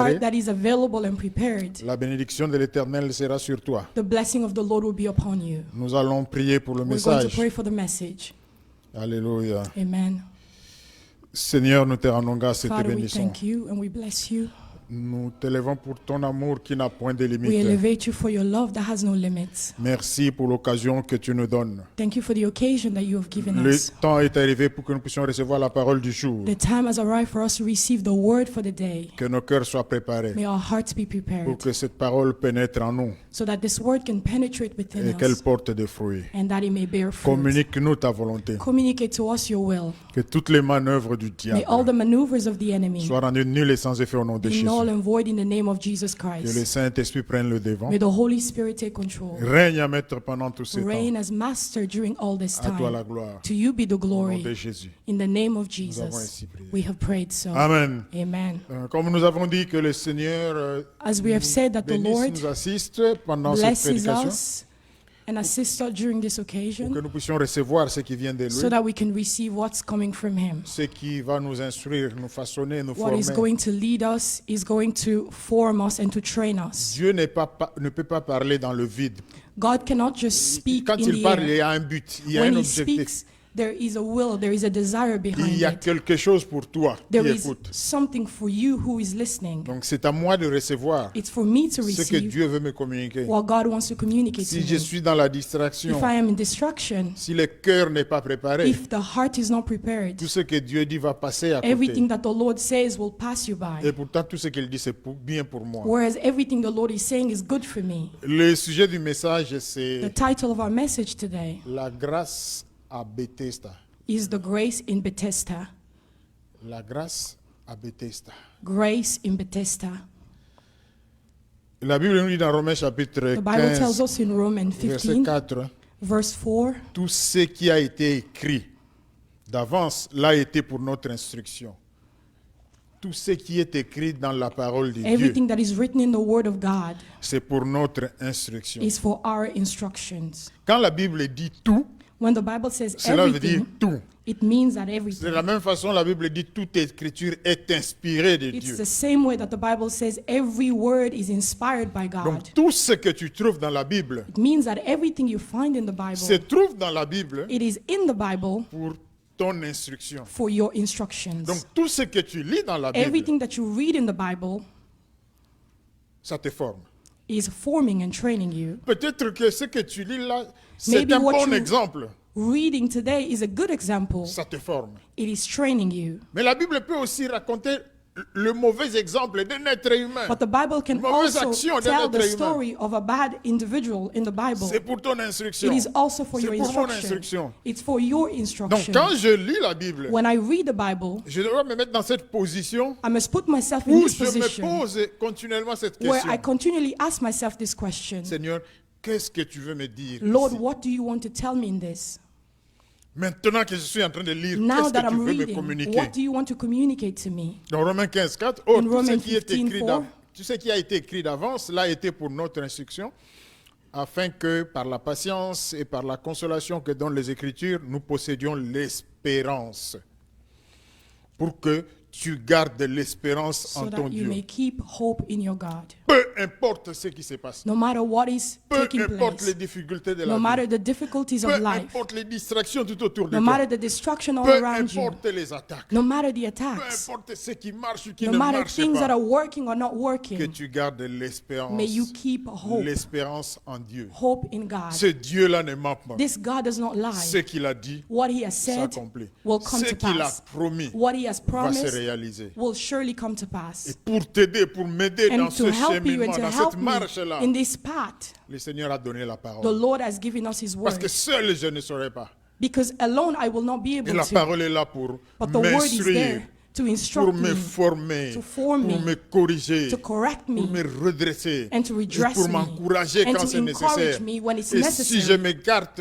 préparé, heart that is available and prepared, la bénédiction de l'Éternel sera sur toi. the blessing of the Lord will be upon you. Nous allons prier pour le We're going to message. pray for the message. Alléluia. Amen. Seigneur, nous te rendons grâce et te Father, we bénissons. thank you and we bless you. Nous t'élevons pour ton amour qui n'a point de We limite. elevate you for your love that has no limits. Merci pour l'occasion que tu nous donnes. Thank you for the occasion that you have given Le us. temps est arrivé pour que nous puissions recevoir la parole du jour. The time has arrived for us to receive the word for the day. Que nos cœurs soient préparés May our hearts be pour prepared que cette parole pénètre en nous so that this word can penetrate et within qu'elle us porte des fruits. and that it may bear fruit. Communique-nous ta volonté. Communicate to us your will. Que toutes les manœuvres du May all the diable maneuvers of the enemy soient rendues nulles et sans effet au nom de be Jésus. null and void in the name of Jesus Que le Christ. Saint-Esprit prenne le devant. May the Holy Spirit take control. Règne à maître pendant tout ce Reign temps. as master during all this À toi la time. gloire. To you be the Au nom de glory. Jésus. In the name of avons Jesus, ainsi prié. we have prayed so. Amen. Amen. Comme nous avons dit que le Seigneur As we have said that the bénisse, Lord nous assiste pendant cette blesses prédication, us and assists us during this pour que occasion nous puissions recevoir ce qui vient de so lui, that we can receive what's coming from Him. ce qui va nous instruire, nous façonner, nous What is former. going to lead us is going to form us and to train us. Dieu ne peut pas parler dans le vide. God cannot just speak Quand in il the parle, il air. y a un but, il y a When un He objectif. speaks, there is a will, there is a desire Il behind y a it. quelque chose pour toi qui There is écoute. something for you who is listening. Donc c'est à moi de recevoir It's for me to ce que receive Dieu veut me communiquer. what God wants to communicate to Si je me. suis dans la distraction, If I am in distraction, si le cœur n'est pas préparé, if the heart is not prepared, tout ce que Dieu dit va passer à côté. everything that the Lord says will pass you by. Et pourtant, tout ce qu'il dit, c'est bien pour moi. Whereas everything the Lord is saying is good for me. Le sujet du message, The c'est title of our message today la grâce à Bethesda. is The Grace in Bethesda. La grâce à Bethesda. Grace in Bethesda. La Bible nous dit dans Romains chapitre The Bible tells 15, us in Romans verset 15, 4, verse 4, tout ce qui a été écrit d'avance l'a été pour notre instruction. Tout ce qui est écrit dans la parole de Dieu, everything that is written in the Word of God c'est pour notre instruction. is for our instructions. Quand la Bible dit tout, When the Bible says cela veut dire everything, tout. it means that De everything. la même façon, la Bible dit toute écriture est inspirée de It's Dieu. the same way that the Bible says every word is inspired by God. Donc tout ce que tu trouves dans la Bible It means that everything you find in the se Bible, trouve dans la Bible it is in the Bible pour ton instruction. for your instructions. Donc tout ce que tu lis dans la Bible, Everything that you read in the Bible ça te forme. is forming and training you. Peut-être que ce que tu lis là, c'est Maybe un what bon you- exemple. Reading today is a good example. Ça te forme. It is training you. Mais la Bible peut aussi raconter le mauvais exemple d'un être humain. But the Bible can Mauvaise also action d'un tell the être humain. story of a bad individual in the Bible. C'est pour ton instruction. It is also for C'est your pour mon instruction. instruction. It's for your Donc instruction. quand je lis la Bible, When I read the Bible, je dois me mettre dans cette position I must put myself in où this je me position pose continuellement cette where question. I continually ask myself this question. Seigneur, qu'est-ce que tu veux me dire Lord, ici? what do you want to tell me in this? Maintenant que je suis en train de lire, Now qu'est-ce that que tu I'm veux me reading, communiquer? what do you want to communicate to me? Dans Romains 15, 4, oh, In tout ce Romans qui est 15, écrit 4, tout ce qui a été écrit d'avance l'a été pour notre instruction, afin que par la patience et par la consolation que donnent les Écritures, nous possédions l'espérance. Pour que tu gardes l'espérance en So ton that you Dieu. may keep hope in your God. Peu importe ce qui se passe, No matter what is peu taking importe les place, difficultés de la no vie, matter the difficulties peu of life, importe les distractions tout autour de no toi, matter the distraction all peu around you, importe les attaques, no matter the peu attacks, importe ce qui marche ou qui no ne matter marche things that pas, are working or not que working, tu gardes l'espérance, may you keep hope, l'espérance en Dieu. hope in God. Ce Dieu-là ne ment pas. This God does not Ce lie. qu'il a dit What he has said s'accomplit. will come Ce to qu'il a pass. promis What he has va se promised réaliser. will surely come to Et pass. pour t'aider, pour m'aider dans And to ce help you and cheminement, to dans help cette me marche-là, in this path, le Seigneur a donné la the parole. Lord has given us his Parce que word. seul je ne saurais pas. Because alone I will not be Et able la to. parole est là pour But the word is m'instruire, there to pour instruct me me, former, to form pour me, me corriger, to correct pour me me, redresser, and to et redress pour me, m'encourager and quand to c'est encourage nécessaire. me when it's Et si je necessary. m'écarte,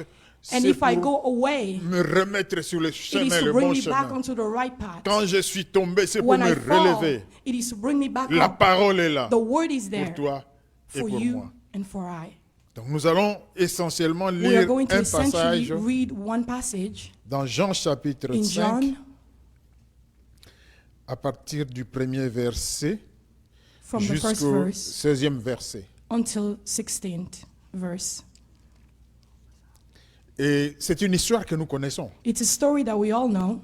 And c'est if I pour go away, me remettre sur le it is chemin, to le bring bon me back chemin. onto the right path. Quand je suis tombé, c'est pour When me I fall, relever. it is to bring me back La up. parole est là The word is pour there toi et for pour you moi. and for I. Donc nous allons essentiellement We are lire going to un essentially passage read one passage dans Jean chapitre in 5 John à partir du premier verset from the first jusqu'au verse 16e verset. until 16th verse. Et c'est une histoire que nous connaissons, It's a story that we all know,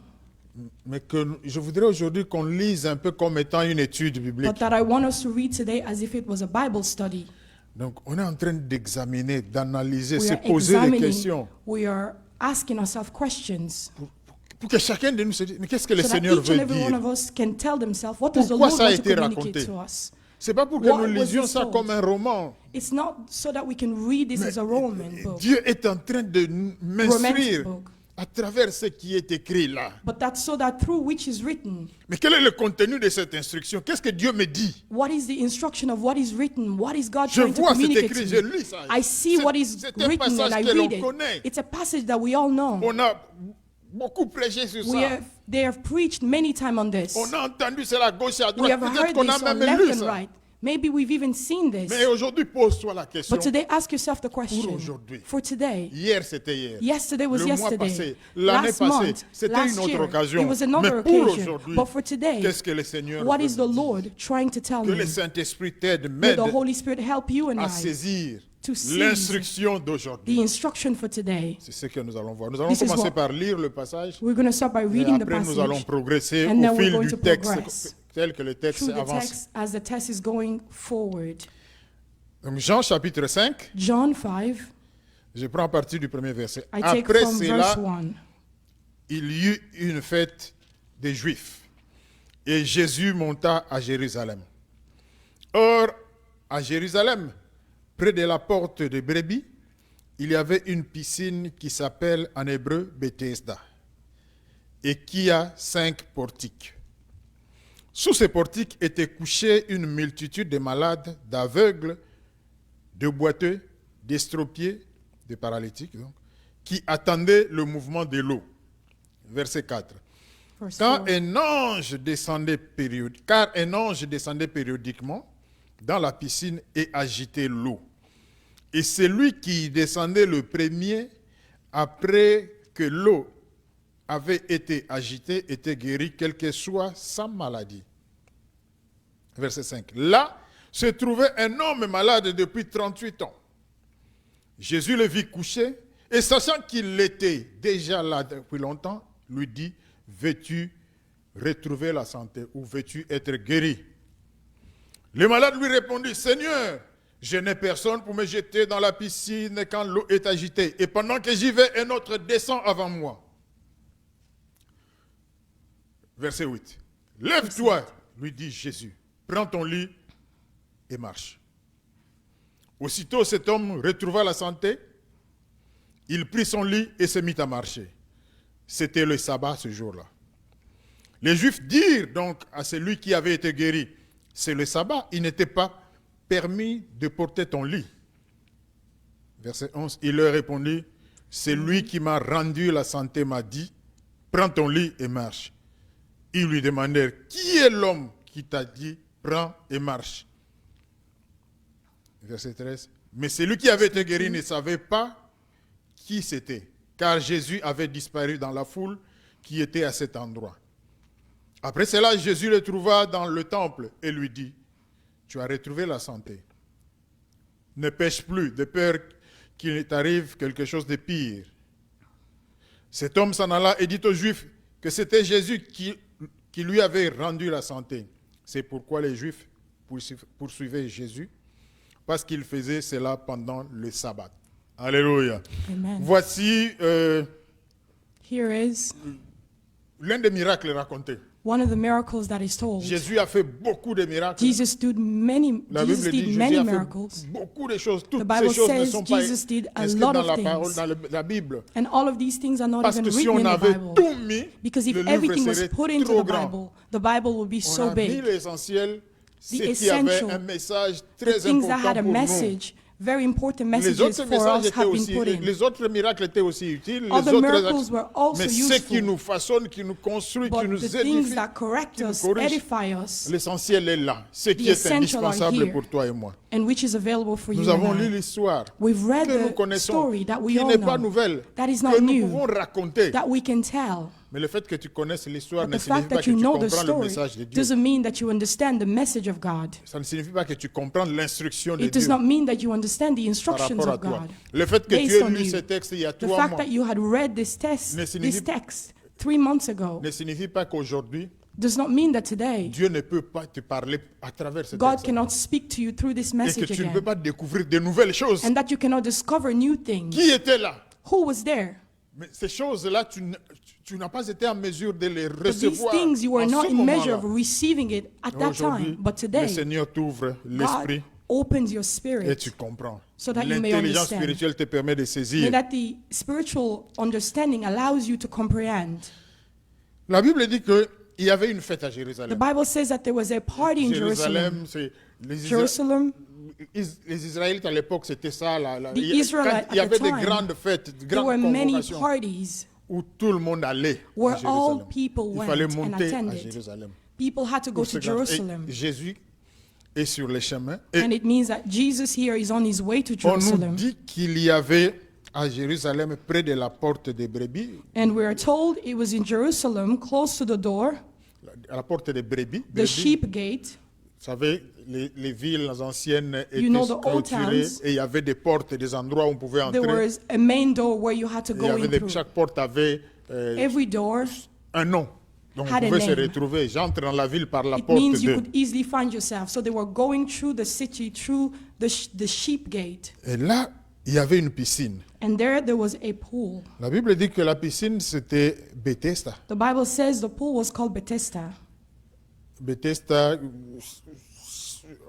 mais que je voudrais aujourd'hui qu'on lise un peu comme étant une étude biblique. but that I want us to read today as if it was a Bible study. Donc, on est en train d'examiner, d'analyser, We se are poser des examining, questions we are asking ourselves questions, pour que chacun de nous se dise, mais qu'est-ce que le so that Seigneur each and veut every one dire? of us can tell themselves, what does the Pourquoi Lord ça a want to été communicate raconté? to us? C'est pas pour que What nous was lisions this ça told? comme un roman. It's not so that we can read this as a Roman book, Dieu est en train de romantic m'instruire book, à travers ce qui est écrit là. but that's so that through which is written. Mais quel est le contenu de cette instruction? Qu'est-ce que Dieu me dit? What is the instruction of what is written? What is God Je trying to vois, c'est communicate écrit, to je me? lis ça. I see what is C'est un written and passage I que l'on read it. connaît. It's a passage that we all know. On a beaucoup prêché sur ça. They have preached many times on this. On a entendu cela à gauche et à We droite. have Peut-être heard qu'on a this on même left lu and ça. right. Maybe we've even seen this. Mais aujourd'hui, pose-toi la question. But today, ask yourself the question. aujourd'hui. For today. Hier, c'était hier. Yesterday was Le mois yesterday. passé, l'année Last passée, month, c'était last une autre year, occasion. it was another Mais pour occasion. aujourd'hui, But for today, qu'est-ce que le Seigneur what veut is the me dire? Lord trying to tell Que le me? Saint-Esprit t'aide, May m'aide the Holy Spirit help you and à I saisir to seize l'instruction the d'aujourd'hui. instruction for today. C'est ce que nous allons voir. Nous allons This is commencer what- par lire le passage. We're going to start by Et reading the après, nous allons passage progresser and then au we're fil going du to texte, progress tel que le texte through the avance. text as the text is going forward. Donc, Jean chapitre 5, John 5, je prends à partir du premier verset. I take Après from verse cela, 1. il y eut une fête des Juifs et Jésus monta à Jérusalem. Or, à Jérusalem, près de la porte de Brebis, il y avait une piscine qui s'appelle en hébreu Bethesda et qui a 5 portiques. Sous ces portiques étaient couchés une multitude de malades, d'aveugles, de boiteux, d'estropiés, de paralytiques, donc, qui attendaient le mouvement de l'eau. Verset 4. Verse Car 4. un ange descendait périodiquement dans la piscine et agitait l'eau. Et celui qui descendait le premier, après que l'eau avait été agitée, était guéri, quelle que soit sa maladie. Verset 5. Là se trouvait un homme malade depuis 38 ans. Jésus le vit couché, et sachant qu'il était déjà là depuis longtemps, lui dit, veux-tu retrouver la santé ou veux-tu être guéri? Le malade lui répondit, Seigneur, je n'ai personne pour me jeter dans la piscine quand l'eau est agitée. Et pendant que j'y vais, un autre descend avant moi. Verset 8. Lève-toi, lui dit Jésus, prends ton lit et marche. Aussitôt cet homme retrouva la santé, il prit son lit et se mit à marcher. C'était le sabbat ce jour-là. Les Juifs dirent donc à celui qui avait été guéri, c'est le sabbat, il n'était pas permis de porter ton lit. Verset 11, il leur répondit, c'est lui qui m'a rendu la santé m'a dit, prends ton lit et marche. Ils lui demandèrent, qui est l'homme qui t'a dit, prends et marche? Verset 13, mais celui qui avait été guéri ne savait pas qui c'était, car Jésus avait disparu dans la foule qui était à cet endroit. Après cela, Jésus le trouva dans le temple et lui dit, tu as retrouvé la santé. Ne pêche plus, de peur qu'il t'arrive quelque chose de pire. Cet homme s'en alla et dit aux Juifs que c'était Jésus qui lui avait rendu la santé. C'est pourquoi les Juifs poursuivaient Jésus, parce qu'il faisait cela pendant le sabbat. Alléluia. Amen. Voici Here is l'un des miracles racontés. one of the miracles that is told. Jésus a fait beaucoup de miracles. Jesus did many La Bible dit Jésus many a miracles. fait beaucoup de choses. Toutes The Bible ces choses ne says sont pas Jesus did a inscrites lot dans of la things. parole, dans la Bible. And all of these things are not Parce even que si written on in the avait Bible. tout mis, Because if le livre everything was serait put into trop the grand. Bible will be On so a mis big. l'essentiel, The c'est qu'il y avait essential, un message The très things that important had a pour nous. message, very important Les messages autres for messages us étaient have been aussi, put in. les autres miracles étaient aussi utiles, Other les autres miracles were also mais ce qui useful. nous façonne, qui nous construit, qui But nous the things édifie, that correct qui nous us, corrige, edify us, l'essentiel est là. Ce qui The est essential are indispensable here. pour toi et moi. and which is available for Nous you avons and lu I. l'histoire We've read que nous the connaissons, story that we qui all n'est pas know, nouvelle, that is que not nous new, pouvons raconter. that we can tell. Mais le fait que tu connaisses l'histoire But ne the signifie fact pas that que you tu know the comprends le story message de Dieu. doesn't mean that you understand the message of God. Ça ne signifie pas que tu comprends l'instruction de It does Dieu not mean that you understand the par instructions rapport à of toi. God. Le fait que tu based aies on lu you. ce texte il y a The 3 fact mois that you had read this text 3 months ago ne signifie pas qu'aujourd'hui, does not mean that today Dieu ne peut pas te parler à travers ce God texte. cannot speak to you through this Et que message tu ne peux again. pas découvrir de nouvelles choses. And that you cannot discover new things. Qui était là? Who was there? Mais ces choses-là, tu n'as pas été en mesure de les But these recevoir things you were en not ce in measure moment-là. of receiving it at that Aujourd'hui, time. But le today, Seigneur t'ouvre l'esprit God opens your et spirit tu comprends. so that you may L'intelligence understand. spirituelle te permet de and saisir. that the spiritual understanding allows you to comprehend. La Bible dit qu'il y avait une fête à The Jérusalem. Bible says that there was a party in Jerusalem. C'est Jerusalem, les Israélites à l'époque, c'était ça. The Israelites Il y at avait the des time, grandes fêtes, de there were grandes many convocations parties où tout le monde allait à where all Jérusalem. people Il went fallait and monter à attended. Jérusalem. People had to go Pour to ce grand- et Jerusalem. Jésus est sur les chemins. And Et it means that Jesus here is on his way to on nous Jerusalem. dit qu'il y avait à Jérusalem, près de la porte des brebis, And we are told it was in Jerusalem, close to the door, à la porte des brebis. the brebis. sheep gate. Vous savez, les villes anciennes étaient You know, the old clôturées towns, et il y avait des portes, des endroits où on pouvait There entrer. was a main door where you had to Et il y go avait in through. chaque porte avait Every door, un nom. Donc on had a pouvait se name. retrouver. J'entre dans la ville par la it porte means you 2. could easily find yourself. So they were going through the city, through the sheep gate. Et là, il y avait une piscine. And there was a pool. La Bible dit que la piscine, c'était Bethesda. The Bible says the pool was called Bethesda. Bethesda,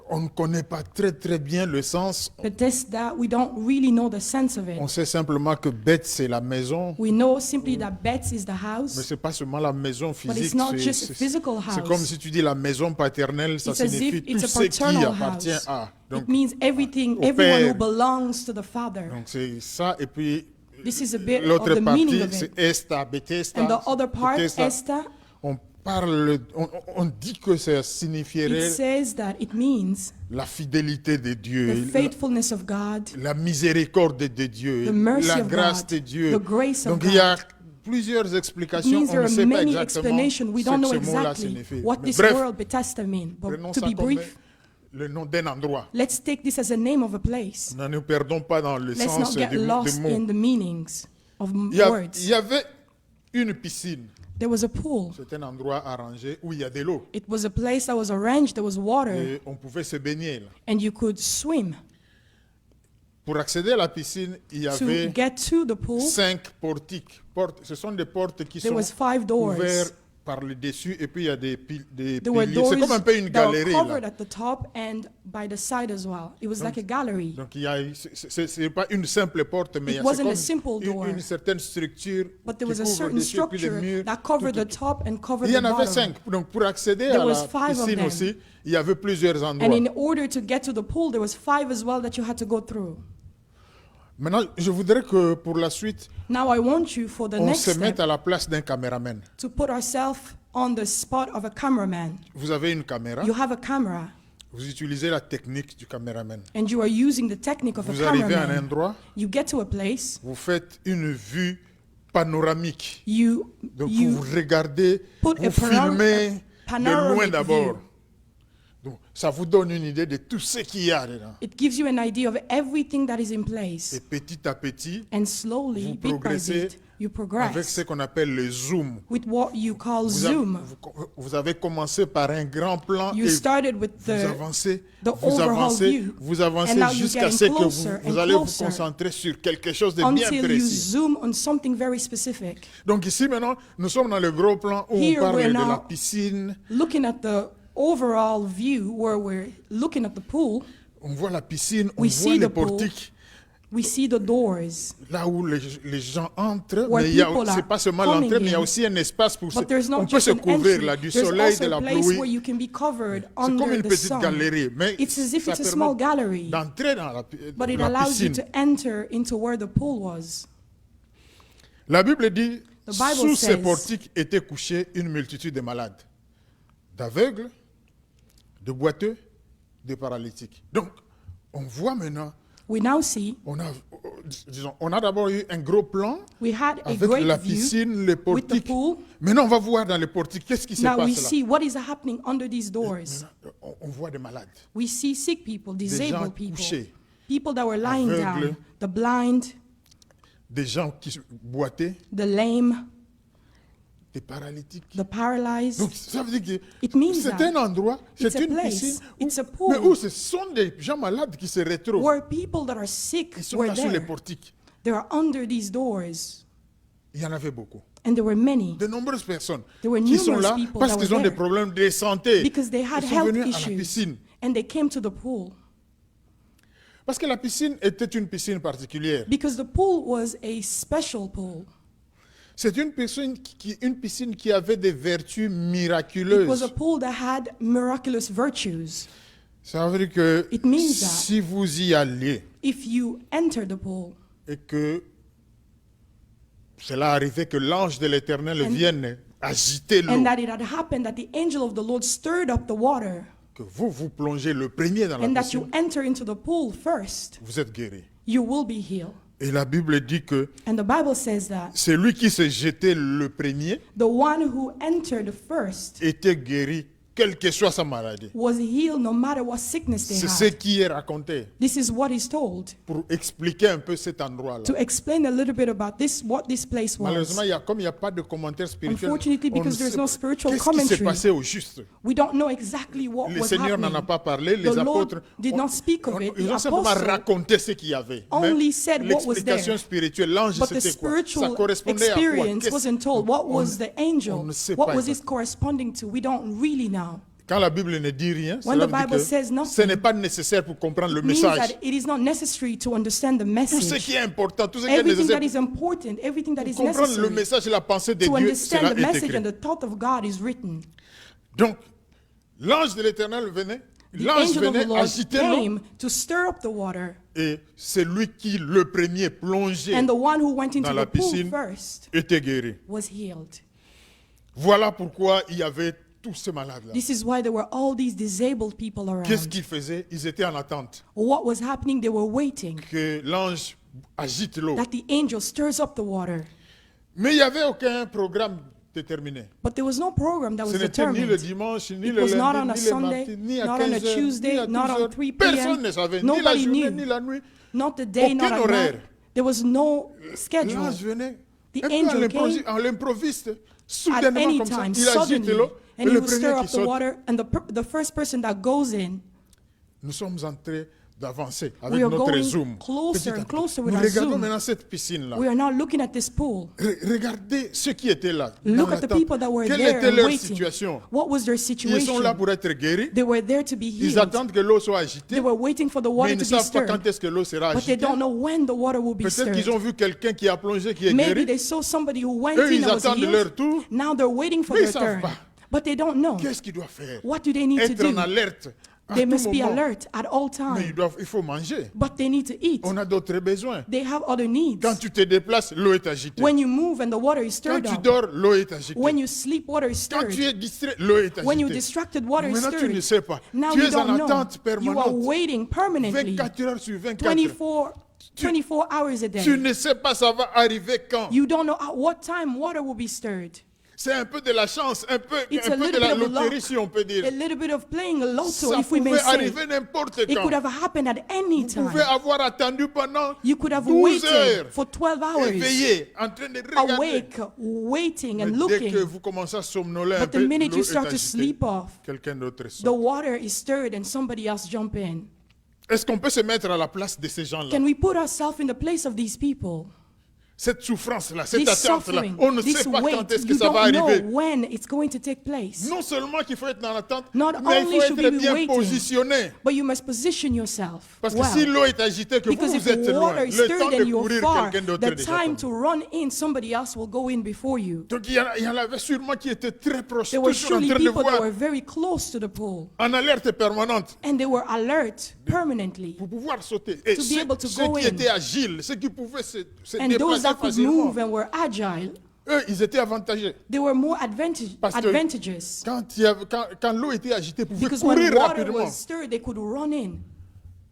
on ne connaît pas très bien le sens. Bethesda, we don't really know the sense of On it. sait simplement que Beth, c'est la maison. We know simply that Beth is the Mais house. ce n'est pas seulement la maison But physique. it's not just a physical C'est comme house. si tu dis la maison paternelle, ça It's as signifie if tout it's a ce qui paternal appartient house. à. Donc, It means everything, au everyone who père. belongs to the Father. donc c'est ça. Et puis This is a bit of l'autre the meaning partie, of c'est it. Esta, Bethesda. And the other part, Bethesda. Esther, On parle, on dit que ça it signifierait says that it means la fidélité de Dieu, the faithfulness of God. la miséricorde de Dieu, The mercy la of grâce God, de Dieu. the grace of Donc il y a God. plusieurs It explications. means On there ne are sait pas many exactement explanations. We ce don't que know ce mot-là exactly signifie. what Mais this bref, word Bethesda means. prenons But to ça be comme brief, le nom d'un endroit. let's take this as a name of a place. Ne nous perdons pas dans le Let's sens not get des lost in mots. the meanings of Il words. y avait une piscine. There was a pool. C'est un endroit arrangé où il y a de l'eau. It was a place that was arranged. There was water, Et on pouvait se baigner là. and you could swim. Pour accéder à la piscine, il y To avait get to the pool, 5 portiques. Ce sont des portes qui there sont was 5 doors. ouvertes par le dessus et puis il y a des There were piliers. doors C'est comme un peu une that were galerie covered là. at the top and by the side as well. It was like a gallery. Donc il y a, c'est pas une simple porte, mais It il y a wasn't a c'est simple comme door. une certaine structure But there qui was a couvre certain dessus et puis des structure murs. that covered tout the top and covered Il y the en avait bottom. 5. Donc pour accéder There à was la 5 of piscine them. aussi, il y avait plusieurs endroits. And in order to get to the pool, there was 5 as well that you had to go through. Maintenant, je voudrais que pour la suite, Now I want you for the on next se mette step à la place d'un caméraman. to put ourselves on the spot of a cameraman. Vous avez une caméra, You have a camera vous utilisez la technique du caméraman. and you are using the technique of a Vous arrivez à un cameraman. endroit, You get to a place, vous faites une vue panoramique. you Donc you vous regardez, put vous a filmez de panoramic loin d'abord. view. Donc ça vous donne une idée de tout ce qu'il y a dedans. It gives you an idea of everything that is in place. Et petit à petit, And slowly, vous bit by progressez bit, you avec progress ce qu'on appelle le zoom. with what you call Vous avez, zoom. vous avez commencé par un grand plan You et started with vous the avancez, the vous overall avancez, view. vous avancez And now you're jusqu'à getting ce que closer vous and allez vous closer concentrer sur quelque chose de bien until you précis. zoom on something very specific. Donc ici maintenant, nous sommes dans le gros plan où Here on parle we're de la now piscine. Looking at the overall view where we're looking at the pool, On voit la piscine, on We voit see les the pool. portiques, we see the doors. là où les gens entrent. Where Mais il y a, people are c'est pas seulement coming l'entrée, mais il y a in. aussi un espace pour But there's on not peut just se an couvrir entry. là du There's soleil, also de a la place where pluie. you can be covered C'est comme under une the petite sun. galerie, mais It's as if ça it's a permet small gallery, d'entrer dans la but it la allows you piscine. to enter into where the pool was. La Bible dit, The Bible sous ces says- portiques étaient couchés une multitude de malades, d'aveugles, de boiteux, de paralytiques. Donc, on voit maintenant, We now see on a disons, on a d'abord eu un gros plan We had a avec great la view piscine, les with the portiques. pool. Maintenant, on va voir dans les portiques, qu'est-ce qui se Now we passe là. see what is happening under these doors. On voit des malades, We see sick people, des gens disabled people, couchés, people that were lying aveugles, down, the blind, des gens qui boitaient, the lame, des paralytiques. the paralyzed. Donc, ça veut dire It que means c'est that un endroit, it's c'est a une place, piscine, it's a mais pool. où ce sont des gens malades qui se retrouvent. Where people that are sick Ils sont were là sur les there. portiques. They are under these doors. Il y en avait beaucoup. And there were many. De nombreuses personnes There were qui sont numerous là people parce that qu'ils were ont des there. problèmes de santé. Because they had Ils sont health venus à la issues. piscine. And they came to the pool. Parce que la piscine était une piscine particulière. Because the pool was a special pool. C'est une piscine qui avait des vertus It was a miraculeuses. pool that had miraculous virtues. Ça veut dire que It means that si vous y allez if you enter the pool et que cela arrivait que l'ange de l'Éternel And- vienne agiter l'eau, and that it had happened that the angel of the Lord stirred up the water que vous plongez le premier dans la and that you piscine, enter into the pool first, vous êtes guéri. you will be healed. Et la Bible dit que And the Bible says that celui qui s'est jeté le premier the one who entered first était guéri, quelle que soit sa maladie. was healed no matter what sickness they C'est ce had. qui est raconté This is what is told pour expliquer un peu cet endroit-là. to explain a little bit about this, what this place Malheureusement, was. comme il n'y a pas de commentaire spirituel, Unfortunately, on ne because there's sait no pas spiritual qu'est-ce qui s'est commentary, passé au juste. we don't know exactly what Le was Seigneur n'en a happening. pas parlé, les The Lord apôtres did not speak of it. ils The ont simplement apostle raconté ce qu'il y avait. only Mais said what was l'explication there. spirituelle, l'ange But the c'était quoi? Ça spiritual correspondait à quoi? experience wasn't told. What was the on angel? ne sait What pas was it exactement. corresponding to? We don't really know. Quand la Bible ne dit rien, When cela the veut dire Bible que says nothing, ce n'est pas nécessaire pour comprendre le It means message. that it is not necessary to understand the Tout ce message. qui est important, tout ce qui est Everything nécessaire that is important, everything that pour is comprendre le necessary message et la pensée de to Dieu, understand cela the est message écrit. and the thought of God is written. Donc, l'ange de l'Éternel venait, The l'ange angel of the venait Lord agiter l'eau, came to stir up the water, et celui qui, le premier, plongeait, and the one who went into dans la the pool piscine, first était guéri. was healed. Voilà pourquoi il y avait tous ces malades-là. This is why there were all these disabled people Qu'est-ce around. qu'ils faisaient? Ils étaient en attente What was happening? They were waiting que l'ange agite l'eau. that the angel stirs up the water. Mais il n'y avait aucun programme déterminé. But there was no program that Ce was n'était ni le determined. dimanche, ni It le was not on lundi, a ni le Sunday, mardi, ni à not on a 15 heures, Tuesday, ni à not 12 on heures. 3 Personne ne p.m. savait, ni la Nobody journée, knew. ni la nuit. Not the day, not Aucun at horaire. night. There was no schedule. L'ange venait The un peu angel came à l'improviste, At soudainement any comme ça. time, Il agite suddenly, l'eau et and he le will stir premier qui up the saute. water, and the first person that goes in, Nous sommes en train d'avancer We avec are notre going zoom. closer Petit à and petit. closer with Nous our regardons zoom. maintenant cette piscine-là. we are now looking at this pool. Regardez ceux qui étaient là. Look dans at the l'attente. people that were Quelle there était and leur waiting. situation? What was their Ils sont situation? là pour être guéris. They were there to be Ils healed. attendent que l'eau soit agitée. They were waiting for the Mais water ils ne to be savent pas quand stirred. est-ce que l'eau sera But they agitée. don't know when the water will be Peut-être qu'ils stirred. ont vu quelqu'un qui a plongé, qui est Maybe guéri. they saw somebody who went Eux, in ils and was attendent healed. leur tour. Now they're waiting for Mais ils their savent turn. pas. But they don't know. Qu'est-ce qu'ils doivent faire? What do they need to Être en do? alerte à They tout must be moment. alert at all Mais times. il faut manger. But they need to eat. On a d'autres besoins. They have other needs. Quand tu te déplaces, l'eau est agitée. When you move and the water is Quand stirred tu up. dors, l'eau est agitée. When you sleep, water is Quand tu stirred. es distrait, l'eau est When you're agitée. distracted, water is Maintenant, tu ne stirred. sais pas. Now Tu you es en don't know. attente You are permanente. waiting permanently, 24 heures sur 24. 24 hours a Tu day. ne sais pas ça va arriver quand. You don't know at what time water will be stirred. C'est un peu de la chance, un peu It's a de little la bit of luck. loterie, si on peut dire. A little bit of playing a lotto, Ça if we may pouvait say. arriver n'importe It quand. could have happened at any Vous pouvez time. avoir attendu pendant You could have 12 waited heures, for 12 hours, éveillé, en train de regarder. awake, waiting and Mais dès que looking. vous commencez à somnoler un But the peu, minute l'eau you est start to agitée. sleep off, Quelqu'un d'autre the sort. water is stirred and somebody else jump in. Est-ce qu'on peut se mettre à la place de ces gens-là? Can we put ourselves in the place of these people? Cette souffrance-là, cette This attente-là, suffering, on ne this sait pas wait, quand est-ce que you ça va don't know arriver. when it's going to take place. Non seulement qu'il faut être dans l'attente, Not mais il only faut should être we be bien waiting, positionné. But you must position yourself Parce que well. si l'eau est agitée, que Because vous, if vous êtes the loin, water is le temps stirred de and you're courir, far, quelqu'un d'autre the est déjà time tombé. to run in, somebody else will go in before you. Donc il y en avait sûrement qui étaient très proches, There were toujours en surely train de people that voir, were very close to the pool. en alerte permanente, And they were alert permanently. pour pouvoir sauter. Et To be able to ceux go qui in. étaient agiles, ceux qui pouvaient se And those déplacer that could facilement, move and were agile, eux, ils étaient avantagés. they were more Parce que advantageous. Quand l'eau était agitée, ils pouvaient Because courir when water rapidement. was stirred, they could run in.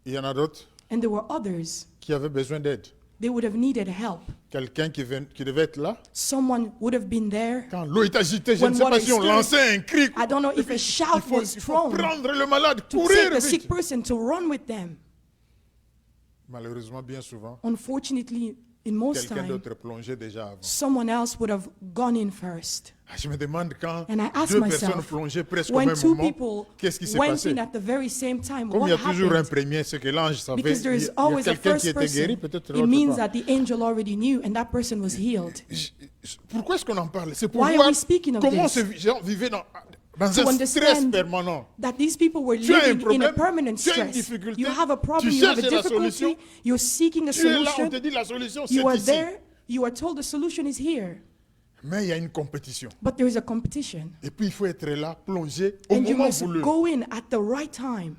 Il y en a d'autres And there were others. qui avaient besoin d'aide. they would have needed help. Quelqu'un qui devait être là. Someone would have been there. Quand l'eau est agitée, je When ne sais pas water si on stirred, lançait un cri. I don't know Et if puis, a shout was il faut thrown prendre le malade, to courir take the sick vite. person to run with them. Malheureusement, bien souvent, Unfortunately, in most quelqu'un time, d'autre plongeait déjà avant. someone else would have gone in first. Je me demande quand And I ask deux myself, personnes plongeaient presque au When même two moment, people qu'est-ce qui s'est went passé? in at the very same time, Comme il what y a toujours un happened? premier, c'est que l'ange savait. Because there Il is y a always a quelqu'un qui first était guéri, person. peut-être It l'autre means pas. that the angel already knew and that person was healed. Pourquoi est-ce qu'on en parle? C'est pour Why are voir we speaking of comment this? ces gens vivaient dans To un stress understand permanent. that these people were Tu as un living in a problème, permanent tu as une stress. difficulté, You have a problem, tu you have a cherches la solution, difficulty, you're seeking a Tu es là, on solution, te dit la solution, c'est you are ici. there, you are told the solution is here. Mais il y a une compétition. But there is a competition. Et puis il faut être là, plongé au And you moment must voulu. go in at the right time.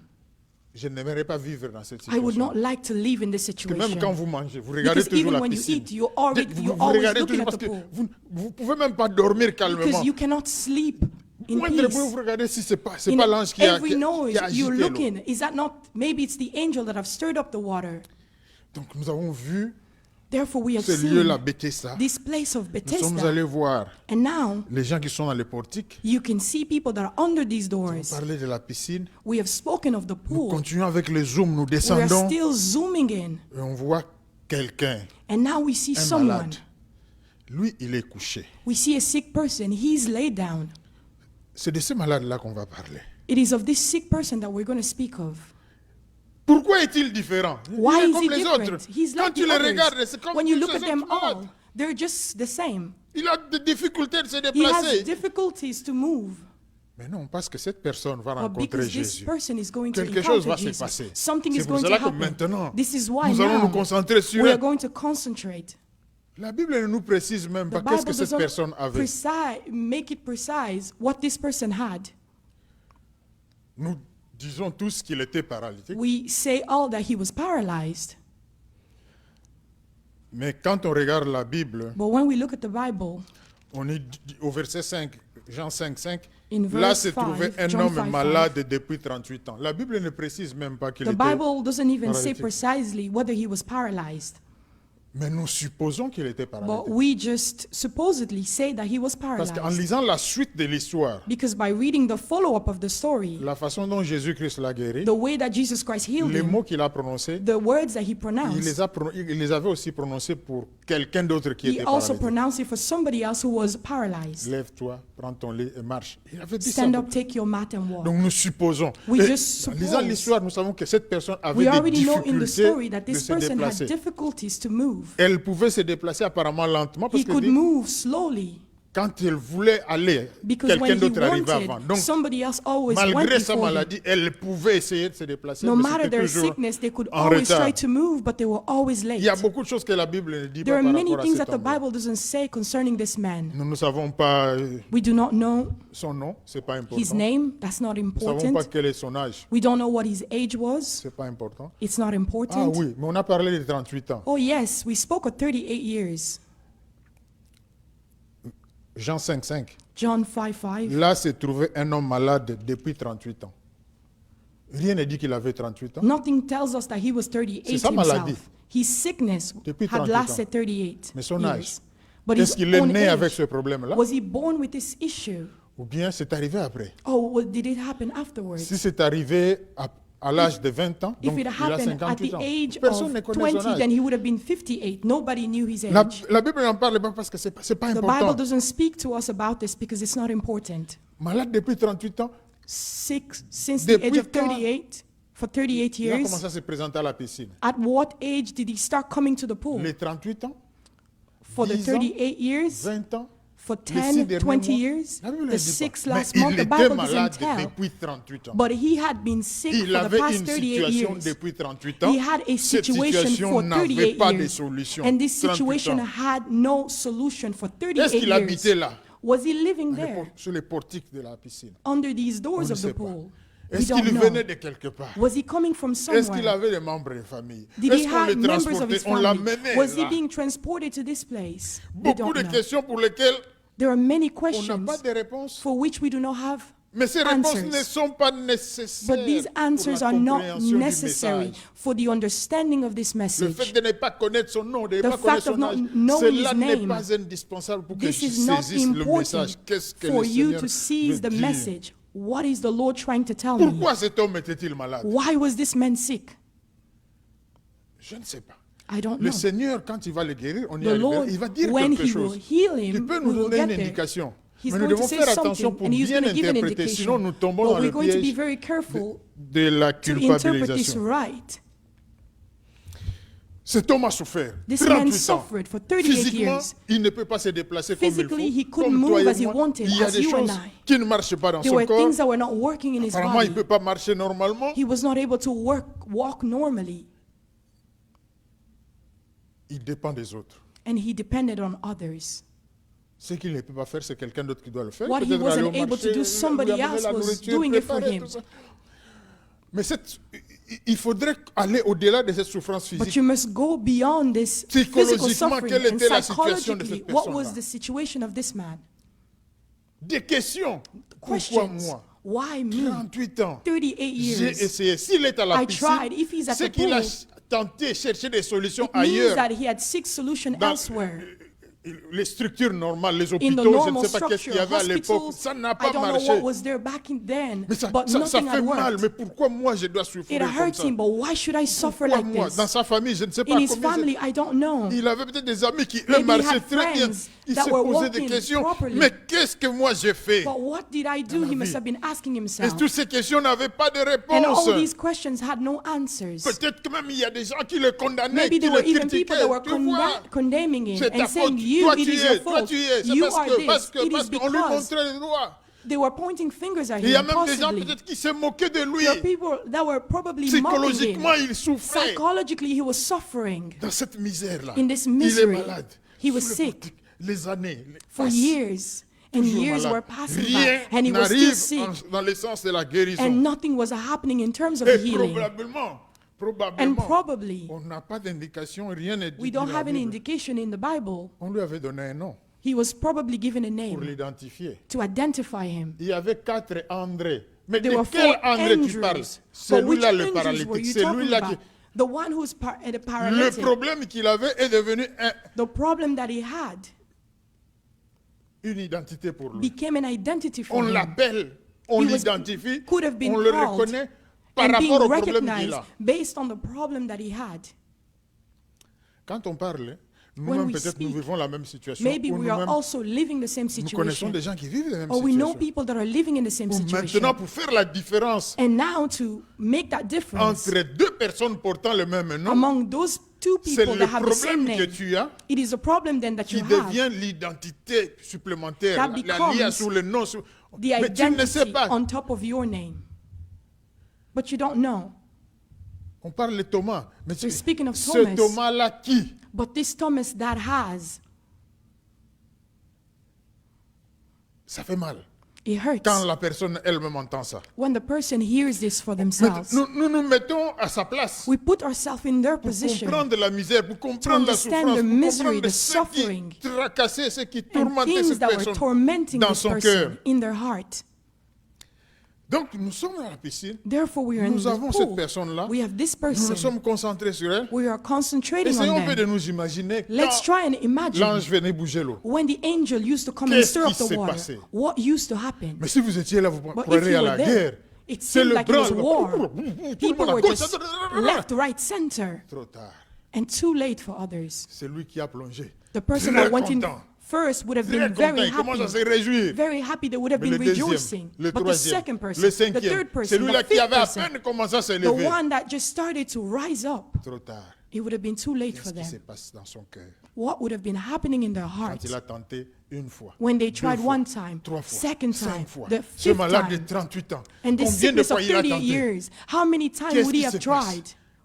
Je n'aimerais pas vivre dans cette I would situation. not like to live in this Parce que même quand situation. vous mangez, vous regardez Because toujours even la when you piscine. eat, you're always regardez looking toujours at parce the que pool. vous pouvez même pas dormir calmement. Because you cannot sleep in Moindre bruit, peace. vous regardez si c'est pas In l'ange qui a every noise, agité you're l'eau. looking. Is that not, maybe it's the angel that have stirred up the water. Donc nous avons vu Therefore, we have ce lieu-là, seen Bethesda. this place of Nous sommes Bethesda. allés voir And now, les gens qui sont dans les portiques. you can see people that are under these On doors. parlait de la piscine. We have spoken of the Nous pool. continuons avec les zooms, nous We are descendons still zooming in. et on voit quelqu'un, And now we see un someone. malade. Lui, il est couché. We see a sick person. He's laid down. C'est de ce malade-là qu'on va parler. It is of this sick person that we're going to speak of. Pourquoi est-il différent? Why il est is comme he les different? autres. He's Quand like tu the les others. regardes, c'est comme When you tous look ces at them autres malades. all, they're just the same. Il a des difficultés de se He has déplacer. difficulties to move. Mais non, parce que cette personne va But rencontrer because this Jésus. person is going to Quelque chose va encounter se passer. Jesus, something C'est is pour going to cela que happen. maintenant, This is why nous allons nous now concentrer sur we are elle. going to concentrate. La Bible ne nous précise même The pas qu'est-ce Bible que cette doesn't personne avait. make it precise what this person had. Nous disons tous qu'il était paralytique. We say all that he was paralyzed. Mais quand on regarde la Bible, But when we look at the Bible, on est au verset 5, Jean 5, 5. In Là verse se trouvait 5, un John homme 5, malade depuis 38 ans. La Bible ne précise même pas qu'il the était Bible doesn't even say paralytique. precisely whether he was paralyzed. Mais nous supposons qu'il était But paralytique. we just supposedly say that he was Parce qu'en paralyzed. lisant la suite de l'histoire, Because by reading the follow-up of the story, la façon dont Jésus-Christ l'a guéri, the way that Jesus Christ healed les him, mots qu'il a prononcés, the words that he il pronounced, les avait aussi prononcés pour quelqu'un d'autre qui he était also paralytique. pronounced it for somebody else who was paralyzed. Lève-toi, prends ton lit et marche. Il avait dit ça. Stand up, take your mat and walk. Donc nous supposons. We Et just en lisant suppose. l'histoire, nous savons que cette personne avait We des already know in the difficultés story that de this se person had déplacer. difficulties to move. Elle pouvait se déplacer apparemment lentement parce He que could dit, move slowly quand elle voulait aller, because quelqu'un when he d'autre arrivait avant. wanted, Donc somebody else always went malgré sa before him. maladie, elle pouvait essayer de se déplacer, No mais matter c'était their toujours sickness, they could en always retard. try to move, but they were always Il late. y a beaucoup de choses que la Bible ne dit There pas are par many rapport à things cet that the homme. Bible doesn't say concerning this man. Nous ne savons pas We do not know son nom, c'est pas important. his name. That's not Nous ne savons pas important. quel est son âge, We don't know what his age was. c'est pas important. It's not Ah important. oui, mais on a parlé de 38 ans. Oh yes, we spoke of 38 years. Jean 5, 5. John 5:5. Là se trouvait un homme malade depuis 38 ans. Rien ne dit qu'il avait 38 ans. Nothing tells us that he was 38 C'est sa maladie. himself. His sickness Depuis had 38 lasted 38 Mais son âge. years. But Est-ce his qu'il est own né avec age, ce problème-là? was he born with this issue? Ou bien c'est arrivé après? Oh, did it happen afterwards? Si c'est arrivé à l'âge de 20 ans, If donc it il a happened at 58 the ans. age Personne ne of connaît son 20, âge. then he would have been 58. Nobody knew his La, age. la Bible n'en parle pas parce que c'est pas The Bible important. doesn't speak to us about this because it's not important. Malade depuis 38 ans, Since the Depuis age of quand 38, for 38 il a commencé years, à se présenter à la piscine. at what age did he start coming to the pool? Les 38 ans, For the 10 ans, 38 years, 20 ans, for les 6 10, derniers 20 mois. years, La Bible ne the dit 6 pas. last Mais month, il the était Bible malade doesn't tell. depuis 38 ans. But he had been sick Il for the avait past une 38 situation years. depuis 38 ans. He had a Cette situation situation for n'avait 38 pas de years. solution. And this 38 situation ans. had no solution for Est-ce 38 qu'il years. habitait là, Was he living there sur les portiques de la piscine? under these On doors ne of sait the pas. pool? We Est-ce don't qu'il know. venait de quelque part? Was he coming from Est-ce qu'il somewhere? avait des membres de famille? Did he Est-ce qu'on have le members of transportait? his On family? l'amenait Was he là? being transported to this place? They Beaucoup don't de know. questions pour lesquelles There are many on n'a questions pas de réponse. for which we do not have Mais ces réponses ne answers. sont pas nécessaires But these pour answers la are not compréhension du necessary message. for the understanding of this Le fait message. de ne pas connaître son nom, de ne The pas connaître fact of son not âge, knowing cela his n'est name, pas indispensable pour que This je is not saisisse le important message. Qu'est-ce que for le you Seigneur to veut seize the dire? message. What is the Lord trying to tell me? Pourquoi cet homme était-il malade? Why was this man sick? Je ne sais pas. I don't Le know. Seigneur, quand il va le guérir, on y The arrivera. Lord, Il va dire when quelque he will chose. heal Il him, peut we nous will donner get une there. indication. He's Mais nous going to devons say faire attention something, pour and he's bien going to give an interpréter, sinon nous indication. tombons But dans le we're going to be piège very careful de la to interpret this culpabilisation. right. Cet homme a souffert. This man 38 ans. suffered for 38 Physiquement, years. il ne peut pas se déplacer comme il Physically, he faut. couldn't Comme toi move et as he moi. wanted, Il y a as des you and choses I. qui ne marchent pas dans There son were corps. things that were not working in his Apparemment, il ne body. peut pas marcher normalement. He was not able to walk normally, Il dépend des autres. and he depended on others. Ce qu'il ne peut pas faire, c'est quelqu'un d'autre qui doit le faire. What he Peut-être aller wasn't au able marché, to do, lui somebody amener else la was nourriture, doing it for préparer him. tout ça. Mais il faudrait aller au-delà de cette souffrance But physique. you must go beyond this physical Psychologiquement, suffering, quelle and était la situation de psychologically, cette what was personne-là? the situation of this man? Des questions. Pourquoi Questions. moi? Why me? 38 ans. 38 J'ai years. essayé. S'il est à la I piscine, tried. If he's at c'est the qu'il a pool, tenté de chercher des solutions It means ailleurs. that he had seek solution Dans elsewhere. les structures normales, les In the hôpitaux, je ne normal sais pas qu'est-ce structure, qu'il y avait à l'époque. hospitals, Ça n'a I pas don't know marché. what was there back in then, Mais ça but fait nothing had mal. worked. Mais pourquoi moi je dois souffrir It comme hurts ça? him, but why should I suffer Pourquoi like moi? Dans this? sa famille, je ne sais pas In his combien. family, I don't know. Il avait peut-être des amis qui, eux, Maybe he marchaient had très bien. friends Ils that se were posaient des walking questions. properly. Mais qu'est-ce que moi j'ai fait? But what did I do? la He must vie. have been asking Et himself. toutes ces questions n'avaient pas de And réponse. all these questions had no answers. Peut-être que même il y a des gens qui le condamnaient, Maybe qui there le were even people critiquaient. that were Tu vois? condemning him C'est ta and saying, faute. you, Toi, it tu is y your es. Toi, fault. tu y es. C'est You parce are que, this. parce It is qu'on lui because montrait le doigt. they were pointing fingers at Il y a him, même des gens possibly. peut-être qui se moquaient de lui. There are people that were probably mocking Psychologiquement, him. il souffrait. Psychologically, he was suffering Dans cette misère-là. in this Il est misery. malade. He was Sous le sick fatigue, les années for passent. years, and Toujours years malade. were passing Rien by, and he was still n'arrive sick, dans le sens de la guérison. and nothing was happening in terms of Et healing. probablement, And probably, on n'a pas d'indication, rien n'est dit. we don't dans la have any Bible. indication in the Bible. On lui avait donné un nom He was probably given a pour name l'identifier. to identify him. Il y avait 4 André. Mais There de were quel 4 André tu parles? Andrews. But which Celui-là, le Andrews were paralytique. you talking Celui-là qui... about? The one who's the Le paralytic. problème qu'il avait est devenu The problem that he had une identité pour lui. became an identity for On him. l'appelle, on He was- l'identifie, could have been on le called reconnaît par and rapport being au problème qu'il recognized a. based on the problem that he had. Quand on parle, When nous-mêmes we peut-être nous speak, vivons la même situation. Maybe ou we are nous-mêmes, also living the same nous connaissons situation. des gens qui vivent la même Or we know situation. people that are living in the same Ou situation. maintenant, pour faire la différence And now to make that difference entre deux personnes portant le même nom, among those two c'est people le that have the same problème que name, tu as it is a problem then that qui you have, devient l'identité supplémentaire, That la becomes liée sous le nom. the Mais tu ne sais identity pas. on top of your name. But you don't know. On parle de Thomas. Mais We're speaking of ce Thomas. Thomas-là qui? But this Thomas that has, Ça fait mal it hurts quand la personne elle-même entend ça. when the person hears this for Mais themselves. nous nous mettons à sa place We put ourselves in their pour position comprendre la misère, pour comprendre la understand souffrance, the pour misery, comprendre the ce suffering, qui tracassaient, ce qui and tourmentait things cette that were personne tormenting dans this son person cœur. in their heart. Donc nous sommes à la piscine, Therefore, we are in nous the avons cette pool. personne-là, We have this nous nous person. sommes concentrés sur elle. We are concentrating Essayons un on peu de them. nous imaginer Let's quand try and imagine l'ange venait bouger l'eau. when the angel used to come and Qu'est-ce stir up qui the s'est water. passé? What used to happen? Mais si vous étiez là, vous But if croirez you à were la there, guerre. it C'est seemed le like it was branle. war. Tout le monde People à were gauche. just left, right, center, Trop tard. and too late for others. C'est lui qui a plongé. The person Très that went in content. first would have Très been content. very Il commence à happy. se réjouir. Very happy, they would have Mais been le deuxième, rejoicing. le But the troisième, second person, le the cinquième, third person, celui-là the qui fifth avait à person, peine commencé à se the lever. one that just started to rise up, Trop tard. it would have been too late for Qu'est-ce qui se them. passe dans son cœur What would have been happening in their quand heart il a tenté une fois, when they deux tried fois, one time, trois fois, second cinq time, fois, the ce fifth malade de time, 38 ans, and this combien de sickness fois of il a 38 tenté? years? How many times Qu'est-ce would he qui have se passe? tried?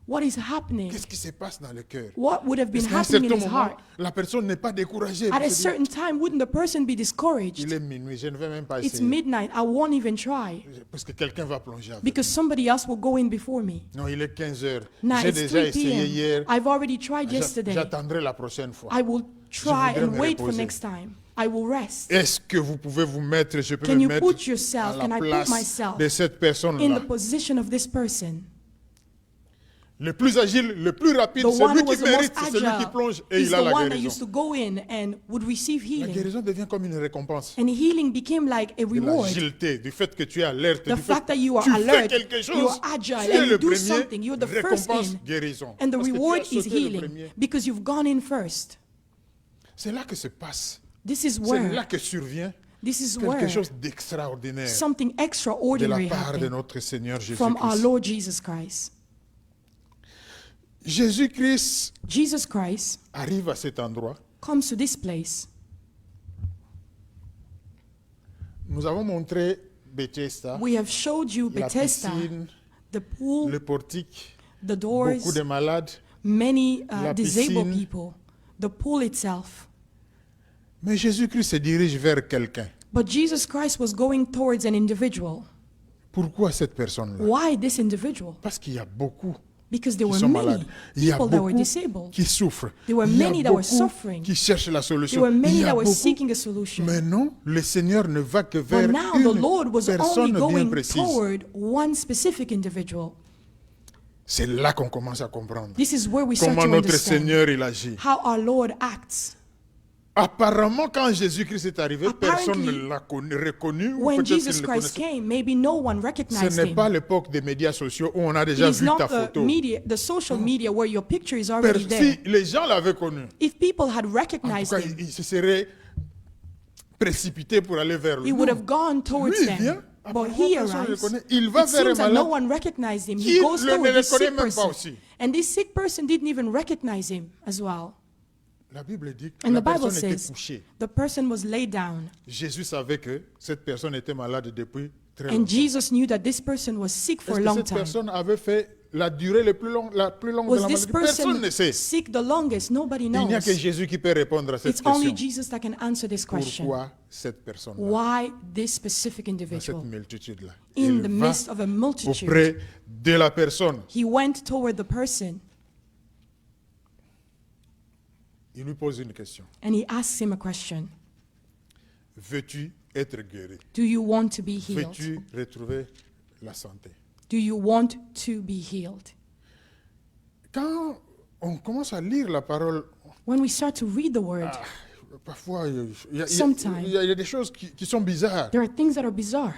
What is happening? Qu'est-ce qui se passe dans le cœur? What would have been Parce qu'à un happening in certain his moment, heart? la personne n'est pas découragée. At Elle a se dit, certain time, wouldn't the person be il discouraged? est minuit, je ne vais même pas It's essayer. midnight, I won't even try Parce que quelqu'un va plonger avec because somebody else will go in before me. moi. Non, il est 15 heures. Now J'ai it's déjà 3 essayé hier. p.m. I've already tried yesterday. J'attendrai la prochaine fois. I will try voudrais and me wait for reposer. next time. I will rest. Est-ce que vous pouvez vous mettre, je peux Can me you mettre put à yourself, la can I put place myself de cette in personne-là? the position of this person? Le plus agile, le plus rapide, The one celui who was qui the most mérite, c'est celui qui agile plonge et is il a the la one that used guérison. to go in and would receive La healing. guérison devient comme une récompense. And healing became like a De reward. l'agilité, du fait que tu es alerte, The du fait fact that you are que tu fais alert, quelque you chose, are agile, tu es and le you do premier, something, you're the first récompense, in. guérison. And the Parce que tu reward as is sauté le healing premier. because you've gone in first. C'est là que se passe, This is c'est where, là que survient this is quelque where chose d'extraordinaire something de la extraordinary part de happened notre Seigneur from our Jésus-Christ. Lord Jesus Christ. Jésus-Christ Jesus Christ arrive à cet endroit. comes to this place. Nous avons montré Bethesda, We have showed you la Bethesda, piscine, the pool, le portique, the doors, beaucoup de malades. many la disabled piscine. people, the pool itself. Mais Jésus-Christ se dirige vers quelqu'un. But Jesus Christ was going towards an individual. Pourquoi cette personne-là? Why this individual? Parce qu'il y a beaucoup Because there qui were sont malades. many Il y a people that were beaucoup disabled. qui souffrent. There were Il y a many that were beaucoup suffering. qui cherchent la There solution. were Il many y a that were beaucoup. seeking a solution. Mais non, le Seigneur ne va que But vers now the une Lord was only personne bien going précise. toward one specific individual. C'est là qu'on commence à comprendre This is where we start comment to notre understand Seigneur il agit. how our Lord acts. Apparemment, quand Jésus-Christ est arrivé, personne Apparently, ne l'a reconnu ou When peut-être Jesus qu'il le Christ connaissait. came, maybe no one Ce recognized n'est him. pas l'époque des médias sociaux où on a It déjà is vu not ta the photo. media, the social media where your picture is already there. Si les gens l'avaient connu, If people had en tout recognized cas, him, ils se seraient précipités pour aller vers lui. he would Non. have gone towards Lui, il vient, them. But apparemment, he personne ne le arrives. connaît. Il va It vers un seems that no malade one recognized him. qui He goes ne toward le this connaît sick même pas person. aussi. And this sick person didn't even recognize him as well. La Bible dit que And la the Bible personne était says couchée. the person was laid down. Jésus savait que cette personne était malade depuis très And longtemps. Jesus knew that this person was sick for Est-ce a que long cette time. personne avait fait la durée la plus longue de Was la this maladie? Personne ne person sait. sick the longest? Nobody Il n'y a knows. que Jésus qui peut répondre à cette It's only question. Jesus that can answer this question. Pourquoi cette personne-là, Why this specific dans cette individual? multitude-là? In Il the va midst of a multitude, auprès de la personne. he went toward the person Il lui pose une question. and he asks him a question. Veux-tu être guéri? Do you want to be healed? Veux-tu retrouver la santé? Do you want to be healed? Quand on commence à lire la parole, When we start to read the word, parfois Sometimes. il y a des choses qui sont bizarres. there are things that are bizarre.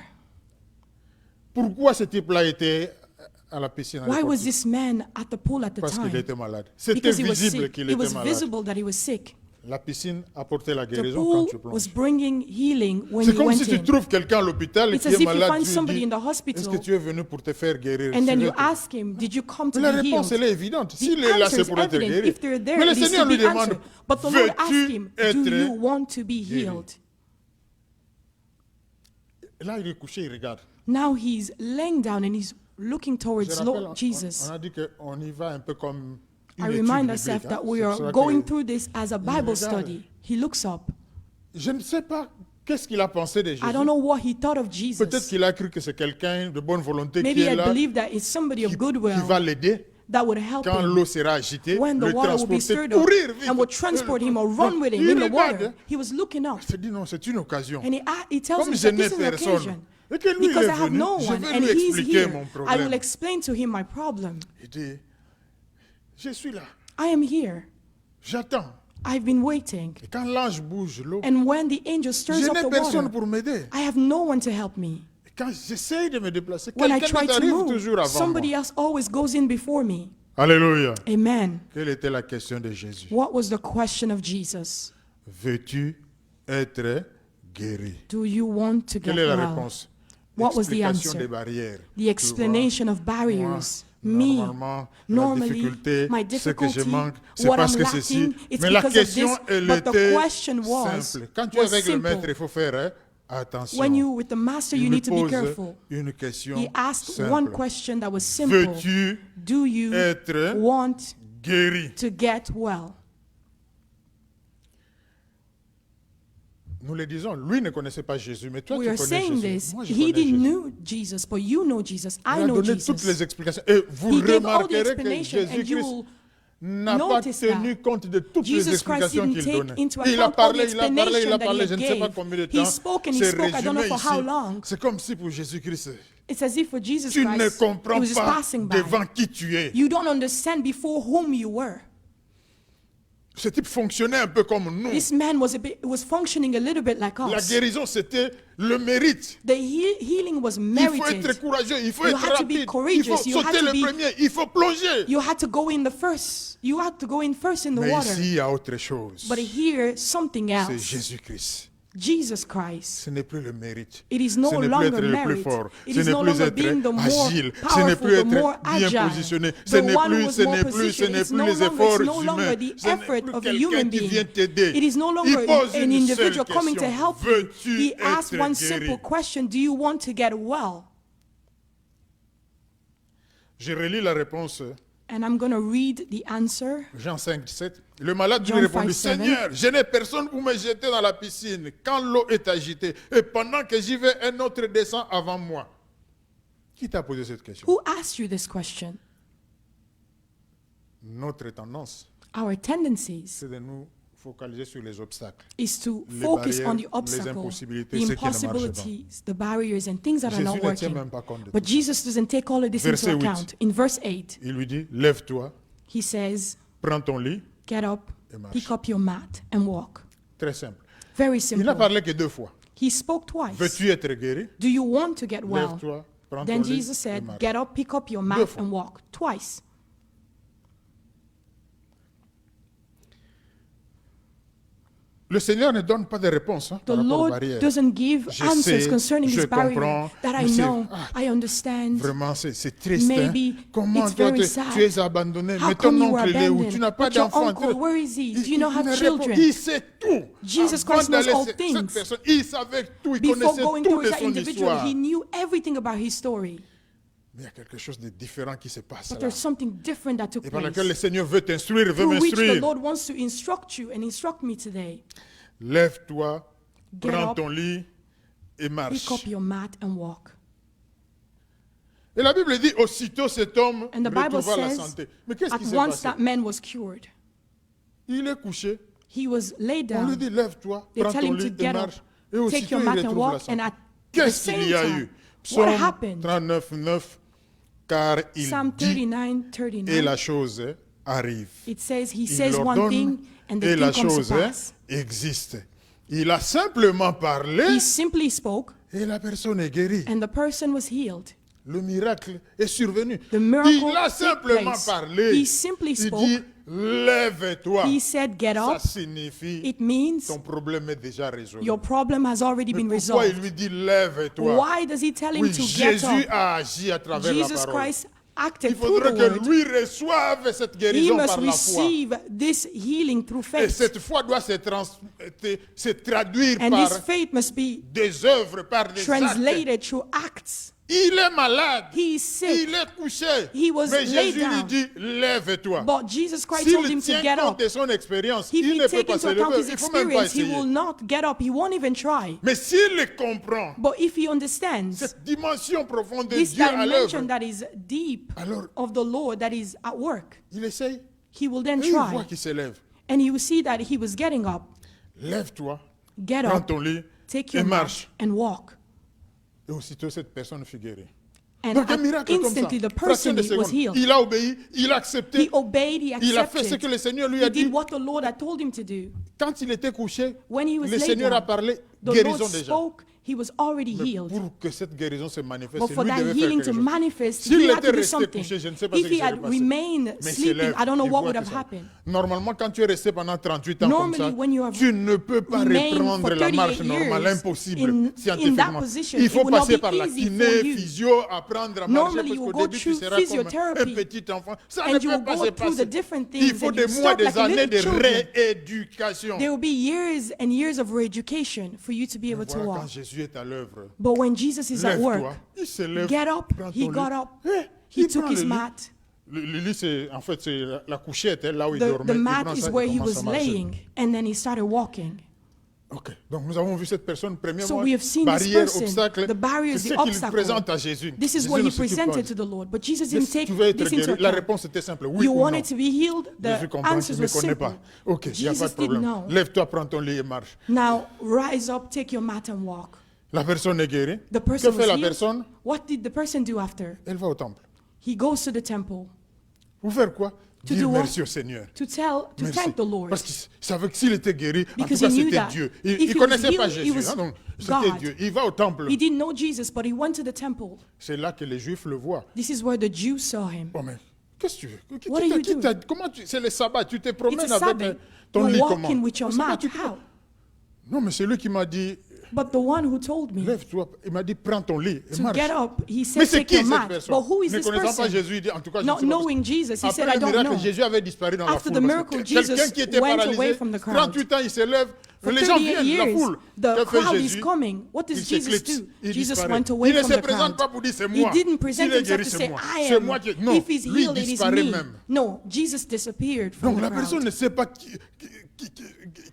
Pourquoi ce type-là était à la piscine à Why l'époque? was this man at the pool at the Parce qu'il time? était malade. C'était Because he was visible sick. qu'il It était was malade. visible that he was sick. La piscine apportait la The guérison quand pool tu was plonges. bringing healing when C'est you comme went si tu in. trouves quelqu'un à l'hôpital It's qui as est if you malade. find Tu lui somebody dis, in the est-ce que hospital tu es venu pour te faire guérir? and then Je you vais te- ask him, did you come to La be réponse, healed? elle est évidente. The S'il est là, answer c'est is pour être evident. guéri. If they're there, Mais le it is Seigneur to lui be demande, answered. But the Lord asked him, veux-tu do you être want to be guéri? healed? Là, il est couché, il regarde. Now he's laying down and he's looking Je towards rappelle, Lord Jesus. on a dit qu'on y va un peu comme I une étude remind biblique, ourselves hein. that we C'est pour are ça going que through this as a Bible regarde. study. He looks up. Je ne sais pas qu'est-ce qu'il a pensé de Jésus. I don't know what he thought of Peut-être Jesus. qu'il a cru que c'est quelqu'un de bonne volonté Maybe qui I est là, believe that it's somebody of qui va goodwill l'aider. that would help Quand him l'eau sera agitée, when the le water will be transporter, stirred up courir vite. and would transport him or run with him Il in the regarde. water. He was looking up Il se dit non, c'est une occasion. and he tells Comme je himself, n'ai this is an personne, occasion. et que lui il Because est I have venu, no je one vais and lui he's expliquer mon here, I problème. will explain to him my problem. Il dit, je suis là, I am here. j'attends. I've been waiting. Et quand l'ange bouge l'eau, And when the angel je stirs up n'ai the personne water, pour m'aider. I have no one to help me. Et quand j'essaye de me déplacer, When I quelqu'un try to m'arrive toujours move, avant somebody moi. else always goes in before me. Alléluia. Amen. Quelle était la question de Jésus? What was the question of Jesus? Veux-tu être guéri? Do you want to get Quelle est la well? réponse? What was the Explication answer? des barrières. The explanation of barriers. Moi, Me, normalement, la normally, difficulté, my ce que je difficulty, manque, c'est what parce I'm que ceci. lacking, it's Mais la because of question, this. elle But the était question was simple. Quand tu es avec le simple. maître, il faut faire attention. When you with the master, Il you lui need to be pose careful. une question He asked simple. one question that was simple. Veux-tu Do you être want guéri? to get well? Nous le disons, lui ne connaissait pas Jésus, mais toi We tu are connais saying Jésus. this. Moi, je He connais didn't Jésus. know Jesus, but you know Jesus. Il I a know donné toutes Jesus. les explications. Et vous He gave all the remarquerez que explanation, and you Jésus-Christ will n'a pas Notice tenu that. compte de toutes les Jesus Christ explications didn't qu'il take donnait. into Il a account all the parlé, il a parlé, il a explanation that parlé, he je ne sais pas gave. combien de He temps. spoke and he C'est spoke, I don't know résumé for how ici. long. C'est comme si pour Jésus-Christ, It's as if for Jesus tu ne Christ, he comprends was just pas passing by. devant qui tu es. You don't understand before whom you were. Ce type fonctionnait un peu comme nous. This man was functioning a little bit like La us. guérison, c'était le mérite. The healing was Il faut être merited. courageux, il faut You être had to be rapide, il faut courageous, you had sauter to le be- premier, il faut plonger. You had to go in the first. You had to go in first in the Mais water. ici, il y a autre chose. But here, something C'est else. Jésus-Christ. Jesus Christ. Ce n'est plus le mérite. It is Ce no n'est plus longer être le plus merit. fort. It Ce is n'est no plus longer être being the more agile. Ce n'est powerful, plus the être more bien agile. positionné. Ce The n'est one plus, who was ce more n'est plus, ce positioned. n'est It's plus no les longer, efforts it's no longer humains. the Ce n'est effort plus of a quelqu'un human qui being. vient t'aider. It is no Il longer pose an une individual seule coming to question. help you. Veux-tu He asked être one guéri? simple question: do you want to get well? Je relis la réponse. And I'm going to read the answer. Jean 5, 7. Le malade lui John répondit, 5, 7. Seigneur, je n'ai personne pour me jeter dans la piscine quand l'eau est agitée. Et pendant que j'y vais, un autre descend avant moi. Qui t'a posé cette question? Who asked you this question? Notre tendance, Our tendencies c'est de nous focaliser sur les obstacles. is to Les focus on barrières, the obstacle, les impossibilités, the ce qui ne marche pas. impossibilities, the barriers, and things that are Jésus not ne tient working. même pas compte de But tout ça. Jesus doesn't take all of this Verset into 8. account. In verse 8, Il lui dit, lève-toi, he says, prends ton lit. get up, Et marche. pick up your mat, and walk. Très simple. Very Il n'a simple. parlé que 2 fois. He spoke twice. Veux-tu être guéri? Do you want to get well? Lève-toi, prends Then ton lit Jesus et said, marche. get up, pick up your Deux mat, fois. and walk. Twice. Le Seigneur ne donne pas de réponse The par rapport aux Lord barrières. doesn't give Je answers sais, concerning je this barrier comprends, that I mais c'est- know, ah, I understand. Vraiment, c'est triste. Hein? Maybe Comment it's toi, very tu sad. es abandonné? How Mais ton come you were oncle, il est où? Tu abandoned? n'as pas But your d'enfant. uncle, where is he? Do you not have ne children? Il sait tout. Jesus Avant Christ knows d'aller all cette things. personne, il savait tout. Il Before connaissait going tout towards de that son individual, histoire. he knew everything about his story. Mais il y a quelque chose de différent qui se passe But là. there's something different that took Et par place. lequel le Seigneur veut t'instruire, veut Through which the m'instruire. Lord wants to instruct you and instruct me today. Lève-toi, Get prends up, ton lit et marche. Pick up your mat and walk. Et la Bible dit, aussitôt cet homme And the Bible retrouva la says, santé. Mais qu'est-ce at qui s'est once passé? that man was cured. Il est couché. He was laid On lui down. dit, lève-toi, They prends tell ton him to lit et get up, marche. Et take aussitôt, your il mat and retrouve la walk. And santé. at the Qu'est-ce qu'il same y a eu? time, what Psaume happened? 39, 9, car il Psalm dit 39, et 39. la chose arrive. It says, he Il says one ordonne thing and the et la thing comes chose to pass. existe. Il a simplement parlé He simply spoke et la personne est guérie. and the person was healed. Le miracle est survenu. The miracle Il a took simplement place. parlé. He simply Il spoke. dit, lève-toi. He said, get Ça up. signifie It means ton problème est déjà résolu. your problem has already Mais been pourquoi il resolved. lui dit lève-toi? Why does he tell him Oui, to get Jésus up? a agi à travers la Jesus parole. Christ Il acted through faudrait the que word. lui reçoive cette He guérison must par la foi. receive this healing through Et faith. cette foi doit se traduire And par this faith must be des œuvres, par des actes. translated through acts. Il est malade. He is sick. Il est couché. He was Mais laid Jésus lui down. dit, lève-toi. But Jesus Christ told S'il him to tient get compte up. de son expérience, If il he ne peut take pas into se account lever. his Il ne faut même pas experience, he will essayer. not get up. He won't even try. Mais s'il le comprend, But if he understands cette dimension profonde de this Dieu à dimension l'œuvre, that is deep alors of the Lord that is at work, il essaye he will then et il voit try. qu'il se lève. And he will see that he was getting up. Lève-toi, Get prends up, ton lit take et your mat marche. and walk. Et aussitôt, cette personne fut guérie. And Donc un miracle comme ça, instantly the fraction person de was seconde. healed. Il a obéi, il a accepté, He obeyed, he il a fait ce que accepted. le Seigneur lui He a dit. did what the Lord had told him to do. Quand il était couché, When he was le laid Seigneur down, a parlé, the Lord guérison déjà. spoke, he was already Mais healed. pour que cette guérison se manifeste, But for lui that devait faire healing quelque to chose. manifest, S'il he had était to do resté something. couché, je ne sais pas ce If qui he serait had passé. remained Mais sleeping, s'élève, I don't know il what voit would que have ça. happened. Normalement, quand tu es resté pendant 38 ans comme ça, Normally, when you have tu ne peux pas remained reprendre for la 38 marche normale, years impossible, in that scientifiquement. position, Il it faut will not passer be par la easy kiné, for you. physio, apprendre à marcher, Normally, parce you will qu'au go début, tu through seras comme un physiotherapy, petit enfant. Ça and ne you peut will pas go se through the passer. different Il things, faut and des you mois, start like des a années de little children. rééducation. There will be years and years of re-education for you to be able to Voilà, quand walk. Jésus est à l'œuvre, But when Jesus is at lève-toi. work, Il se lève, get up. prend He ton got lit. up. Eh, He il took prend le his lit. mat. Le lit, c'est en fait c'est la couchette, hein, là où il The dormait. Il mat prend is ça, where il he commence à was marcher. laying, and then he started walking. Ok, donc nous avons vu cette personne, So premièrement, we have seen this barrière, person, obstacle, the barriers, c'est the ce qu'il obstacle. présente à Jésus. This is Jésus what ne he s'occupe pas presented de- to the Lord. But Jesus didn't take Tu veux être this into guéri. La account. réponse était simple, oui You ou wanted non. to be healed? Jésus The comprend, answers il ne were connaît simple. pas. Ok, il n'y a pas de Jesus didn't problème. know. Lève-toi, prends ton lit et marche. Now rise up, take your mat and walk. La personne est guérie. The Que person fait was la healed. personne? What did the person do after? Elle va au temple. He goes to the temple Pour faire quoi? To Dire do what? merci au Seigneur. to Merci. thank the Lord. Parce qu'il savait que s'il était guéri, en tout Because cas he knew c'était that Dieu. if Il he ne connaissait was pas healed, he Jésus. was Hein, donc c'était God. Dieu. Il va au temple. He didn't know Jesus, but he went to the temple. C'est là que les Juifs le voient. This is where the Jews saw him. Bon, mais qu'est-ce que tu veux? What are you doing? Comment c'est le sabbat, tu te It's promènes a avec Sabbath. ton lit You're comment? walking with your C'est pas mat. tu peux- How? Non, mais c'est lui qui m'a dit, But the one who told me lève-toi. Il m'a dit, prends ton lit et to marche. get up, he Mais said, c'est take qui your cette mat. personne? But who is Ne this connaissant pas person? Jésus, il dit, en tout cas, je ne Not sais pas. knowing Jesus, he said, Après I le don't miracle, know. Jésus avait disparu dans la After foule. the Parce miracle, que quelqu'un Jesus qui était went away paralysé, from the crowd. 38 ans, il se lève. For Les gens 38 viennent, la years, foule. the Que fait crowd is Jésus? coming. What does Il Jesus s'éclipse. do? Il Jesus disparaît. went away Il ne from se the présente crowd. pas pour dire c'est He moi. didn't present S'il est himself guéri, to c'est say, moi. I C'est am. moi qui... Non, If he's lui, il healed, it is disparaît me. même. No, Jesus disappeared from Donc the la personne crowd. ne sait pas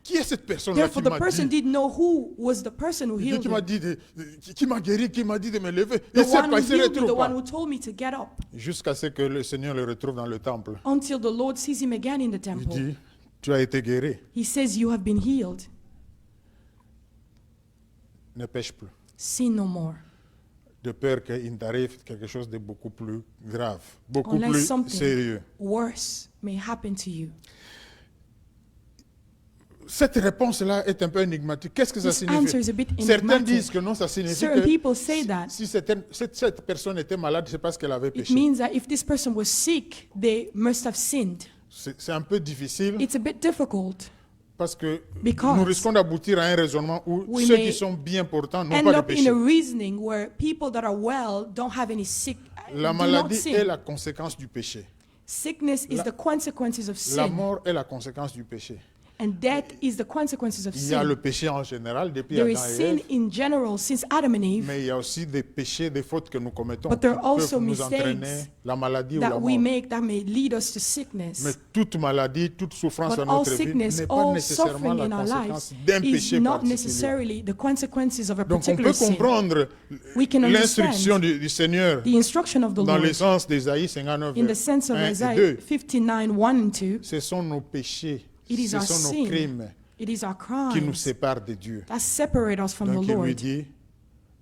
qui est cette personne-là qui Therefore, the m'a person dit. didn't know who was the person who Dieu healed qui m'a him. dit, qui m'a guéri, qui m'a dit de me lever. The Il ne sait one pas, who il ne se healed me, the retrouve one pas. who told me to get up. Jusqu'à ce que le Seigneur le retrouve dans le temple. Until the Lord sees him again in the Il temple. dit, tu as été guéri, He says, you have been healed. ne pêche plus. Sin no more. De peur qu'il t'arrive quelque chose de beaucoup plus grave, beaucoup Unless plus something sérieux. worse may happen to you. Cette réponse-là est un peu énigmatique. Qu'est-ce que ça This answer is signifie? a bit Certains enigmatic. disent que non, ça signifie Certain que people say that. si cette personne était malade, c'est parce qu'elle avait It péché. means that if this person was sick, they must have sinned. C'est un peu difficile It's a bit difficult. parce que Because nous risquons d'aboutir à un raisonnement où we ceux may qui sont bien portants n'ont End pas de up in péché. a reasoning where people that are well don't have any sick. La do not maladie sin. est la conséquence du péché. Sickness is the consequences of La sin, mort est la conséquence du péché. and death is the consequences of Il y a sin. le péché en général depuis There is Adam et sin Ève, in general since Adam and Eve, mais il y a aussi des péchés, des fautes que nous commettons But qui there are also peuvent nous mistakes entraîner la maladie ou la that we mort. make that may lead us to sickness. Mais toute maladie, toute souffrance But dans all notre vie sickness, n'est pas all nécessairement suffering la in our lives conséquence d'un is péché not particulier. necessarily the consequences of a Donc on peut particular sin. comprendre We can l'instruction understand du Seigneur the instruction of the dans le Lord sens d'Ésaïe 59, in the sense of 1 et Isaiah 2. 59, 1 and 2. Ce sont nos péchés, It is ce our sont nos sin. crimes It is our qui nous crimes séparent de Dieu. that separate us from Donc the il lui Lord. dit,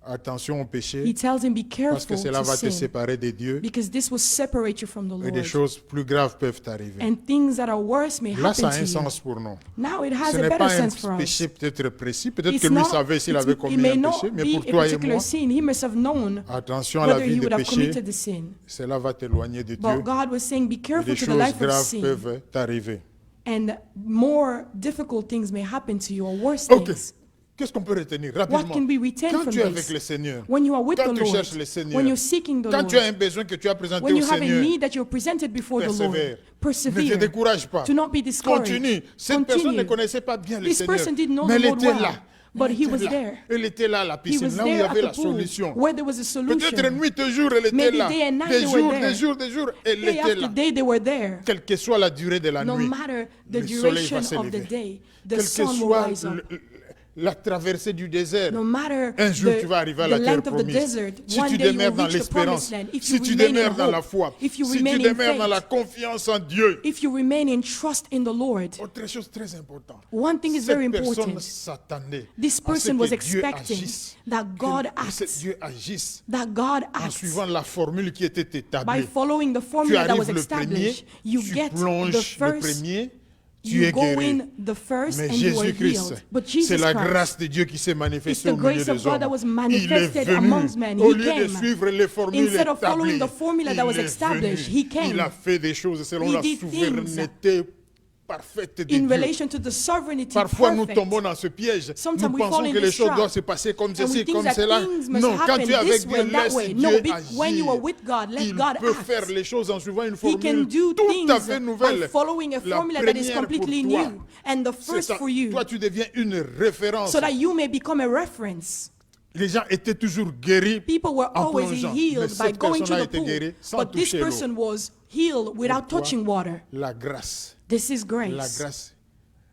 attention au He péché, tells him, be parce que careful cela to va te sin, séparer de Dieu because this will separate you from the et des Lord. choses plus graves peuvent arriver. And things that are worse may Là, ça happen a un to you. sens pour nous. Now it has Ce a n'est better pas un sense for us. péché peut-être précis, peut-être It's que lui not- savait s'il it's- avait it commis may un not péché, mais be pour a toi et particular moi, sin. He must have known attention à la whether vie he de would have péché, committed the sin. cela va t'éloigner de Dieu But God was saying, be et careful des to the choses life of graves sin. peuvent t'arriver. And more difficult things may happen to you, or worse Ok, things. qu'est-ce qu'on peut retenir What rapidement? can we retain Quand from tu es avec this? le Seigneur, When you are with quand the tu Lord, cherches le Seigneur, when you're seeking the quand Lord, tu as un besoin que tu as présenté when au you have a Seigneur, need that you're presented before the Lord, persevère. Ne te persevere. décourage pas. Do not be discouraged. Continue. Cette personne ne Continue. connaissait pas bien le This Seigneur, person didn't know mais the elle Lord était well, là. but Elle he était was là. there. Elle était là à la He piscine, was là où il y there at avait the la pool, solution. where there was a Peut-être solution. nuit et jour, elle était Maybe là. day and night Des they were jours, there. des jours, des jours, elle Day était after là. day, they were there. Quelle que soit la durée de la No nuit, matter the le soleil duration va of the s'élever. day, the Quelle que sun will soit rise up. la traversée du désert, No matter un jour tu vas the, arriver à the la terre length of the promise. desert, Si one tu day you demeures will dans reach the promised l'espérance, land. If si you tu remain in demeures dans la hope, foi, if you si tu remain in demeures dans la faith, confiance en Dieu. if you remain in trust in the Lord, Autre chose très importante. one thing is Cette very personne important. s'attendait This à ce person que was Dieu expecting agisse, that God que acts, Dieu agisse that God en acts. suivant la formule qui était By établie. following the Tu formula that was arrives le premier, established, you tu get the plonges le first, premier, tu you es go guéri. in the first, Mais and you are Jésus-Christ, healed. But c'est Jesus la Christ, grâce de Dieu qui s'est it's manifestée the au milieu grace of des God that hommes. was Il est manifested venu, amongst men. au He lieu de came. suivre les formules Instead of following établies, the formula that was il est established, venu. he came. Il a fait des choses selon He la did things souveraineté parfaite de in Dieu. relation to the sovereignty Parfois, nous perfect. tombons dans ce piège. Sometimes Nous we fall pensons in que les this choses trap. doivent se passer comme And ceci, we think comme that cela. things must Non, quand happen tu es avec this way Dieu, and that laisse way. Dieu No, agir. when you are with God, let Il God peut act. faire les choses en suivant une He can formule do tout things à fait by nouvelle. following a La formula that is première pour completely toi, new. And the c'est first ça. for you, Toi, tu deviens une référence. so that you may become a reference. Les gens étaient toujours guéris People were en always plongeant. Mais healed by cette going to personne a the été pool. guérie sans But this toucher l'eau. person was healed without Pourquoi? touching water. La grâce. This is La grace. grâce,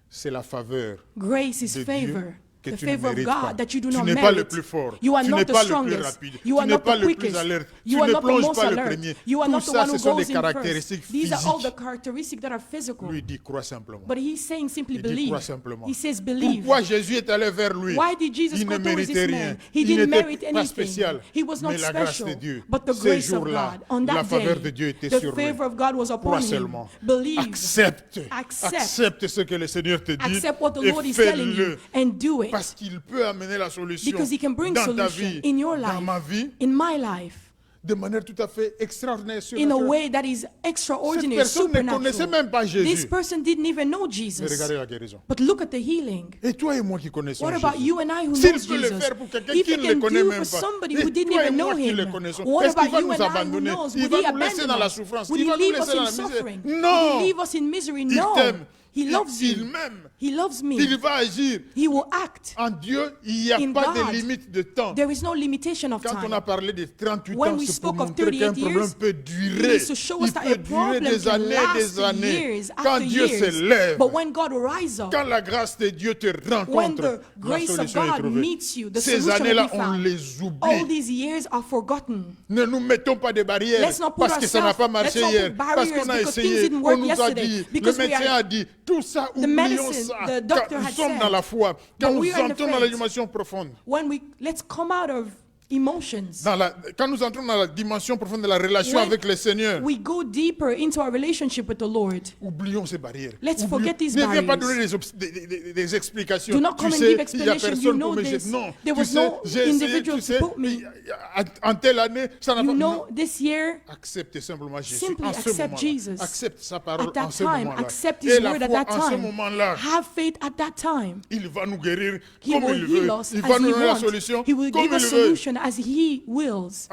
c'est la faveur Grace is de favor Dieu que The tu ne favor of mérites pas. God that you do Tu not n'es pas le merit. plus fort. You are Tu not n'es the pas le plus strongest. rapide. You Tu are n'es not pas the le plus quickest. alerte. You Tu are ne not the plonges most pas le alert. premier. You are Tout not the ça, one ce who sont des goes in first. caractéristiques These are all the physiques. characteristics that are physical. Lui dit, crois simplement. But he's saying simply Il dit, believe. crois simplement. He says believe. Pourquoi Jésus est allé vers lui? Why did Jesus Il go ne towards méritait this rien. man? He Il didn't merit n'était pas anything. spécial. He was not Mais la grâce special. de Dieu, But the ces grace of jours-là, God, on la that faveur day, de Dieu était the sur lui. favor of God was upon Crois him. seulement. Believe. Accepte. Accept. Accepte ce que le Seigneur te dit Accept what the et Lord is telling you fais-le. and do it. Parce qu'il peut amener la solution Because he can bring dans ta solution vie, in your dans ma life, vie, in my life, de manière tout à fait extraordinaire. in a surnaturelle. way that is Cette extraordinary, personne ne connaissait supernatural. même pas This Jésus. person didn't even know Mais Jesus. regardez la guérison. But look at the healing. Et toi et moi qui connaissons What about Jésus. you and I who S'il knows peut le Jesus? faire pour quelqu'un If qui he ne le can connaît do même for pas, somebody et who didn't toi et even moi know qui le him, connaissons, what est-ce qu'il about va you nous and I who abandonner? knows? Il Would va he nous laisser abandon dans la us? souffrance. Would Il he va nous leave us laisser dans in la misère. suffering? Would Non! he leave us in misery? Il No. t'aime. He loves Il you. m'aime. He loves me. Il va agir. He will act. En Dieu, il n'y a In pas God, de limite de temps. There is no limitation of Quand on time. a parlé de 38 When ans, we c'est pour spoke of montrer qu'un 38 problème years, peut It durer. is to show us Il that peut a durer problem des can années, last des années. years Quand after Dieu years. se lève, But when God rises up, quand la grâce de Dieu te when rencontre, the la grace of solution est God trouvée. meets you, the Ces solution will années-là, be on found. les All oublie. these years are forgotten. Ne nous mettons pas de barrières Let's not put parce que ça n'a pas marché let's not hier, put parce barriers qu'on a because things essayé, didn't on work nous a yesterday, dit, le because we médecin are- a dit, tout ça, The oublions medicine, ça. the Quand doctor nous had sommes said, dans la foi, quand but nous we are in the entrons dans la faith. dimension profonde, Let's come out of emotions. quand nous entrons dans la dimension profonde de la relation When avec le Seigneur, we go deeper into our relationship with the Lord. oublions ces barrières. Let's forget these Ne viens pas barriers. donner des explications. Do not Tu come and sais, give il y a explanation. personne You pour know me this. jeter. Non, There tu was sais, no j'ai essayé, individual tu sais, to put me. en telle année, ça n'a You pas... know, Non. this year, Accepte simplement Jésus Simply en ce accept moment-là. Jesus. Accepte sa parole at that en ce time, moment-là. accept Et His la word at foi that en ce time. moment-là, Have faith at that time. il va nous guérir He comme will il heal veut. us Il va as nous He donner la wants. solution He will comme give il us veut. solution as He wills.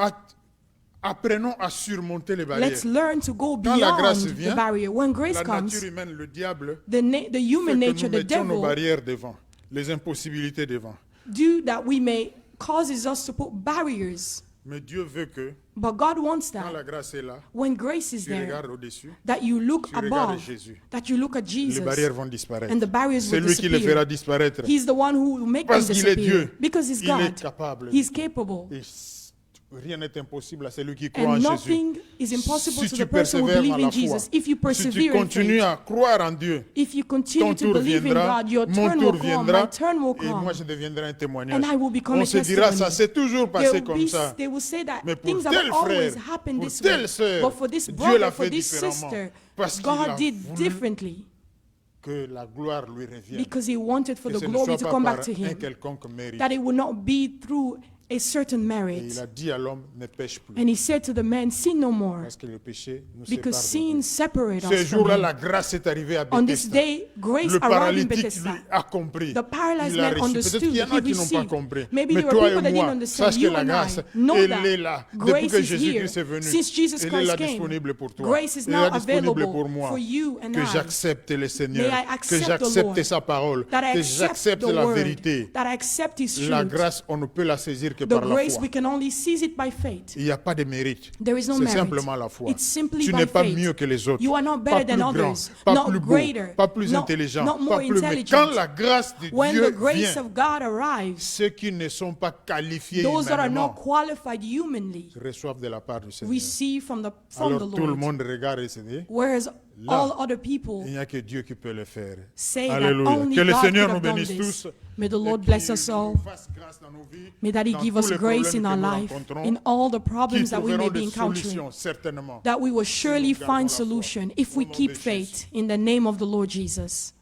Apprenons à surmonter les barrières. Let's learn to go Quand la grâce beyond vient, the barrier. When grace La comes, nature humaine, le diable, the human fait que nature, nous the mettions nos devil, barrières devant, les impossibilités devant. do that we may causes us to put barriers. Mais Dieu veut que, But God wants quand that la grâce est là, when grace is tu there, regardes au-dessus, that you look tu regardes above, Jésus. that you look at Les Jesus, barrières vont disparaître. and the barriers C'est will lui qui les fera disappear. disparaître. He's the one who will make them Parce qu'il est disappear. Dieu. Because He's Il est God. capable. He's capable. Et rien n'est impossible à celui qui croit en And Jésus. nothing is impossible Si to tu the person who persévères believes dans la in foi, Jesus. If you si tu persevere in continues faith, à croire en Dieu, if you ton continue to tour believe in viendra, God, your mon turn tour will come, viendra, my turn will et moi come. je deviendrai un témoignage. And I will become On a se dira, ça testimony. s'est toujours passé comme ça. They will say that Mais pour things tel have always frère, happened pour this telle way. sœur, But for this Dieu brother, l'a for fait this différemment. sister, Parce qu'il a God did voulu differently. Que la gloire lui revienne. Because He wanted for Que the ce ne glory soit to pas come par back to un Him. quelconque mérite. That it would not be through a certain Et merit. il a dit à l'homme, ne pêche plus. And He said to the man, sin no more. Parce que le péché nous Because sépare de sin Dieu. separates Ce us from jour-là, Him. la grâce est arrivée à On this Bethesda. day, grace Le arrived in paralytique, lui, Bethesda. a compris. The paralyzed Il a man reçu. understood. Peut-être qu'il y en a He qui n'ont pas received. compris. Maybe Mais there were toi people et that didn't moi, understand. sache que You la and grâce, I know elle that est là. Depuis grace que is here. Jésus-Christ est venu, Since Jesus elle est là Christ came, disponible pour toi. grace is Elle est now là disponible available pour moi. for you and Que I. j'accepte le Seigneur. May I Que accept the j'accepte Lord. sa parole. That I Que accept j'accepte the la word. vérité. That I accept His La truth. grâce, on ne peut la saisir que The par la grace, foi. we can only seize it by faith. Il n'y a pas de mérite. There is no C'est merit. simplement la foi. It's simply Tu by n'es pas faith. mieux que les autres. You are not Pas better plus than grand, others. pas Not plus beau, greater. pas plus Not intelligent, more pas plus... Mais intelligent. quand la grâce de When Dieu the grace vient, of God arrives, ceux qui ne sont pas qualifiés those that are not humainement qualified humanly reçoivent de la part du Seigneur. receive from the Alors tout le Lord. monde regarde et se dit, Whereas là, all other people il n'y a que Dieu qui peut le faire. say that Alléluia. only Que le God Seigneur could nous have done bénisse this. tous. May the Et Lord qu'il bless us nous all. fasse grâce dans nos vies, May that He dans give tous us les grace problèmes in our que nous life, rencontrons, in all the qui problems that we may trouveront be des encountering, solutions, certainement. that we will surely nous gardons la find foi. solution if we Au nom keep de faith in the name of the Lord Jesus.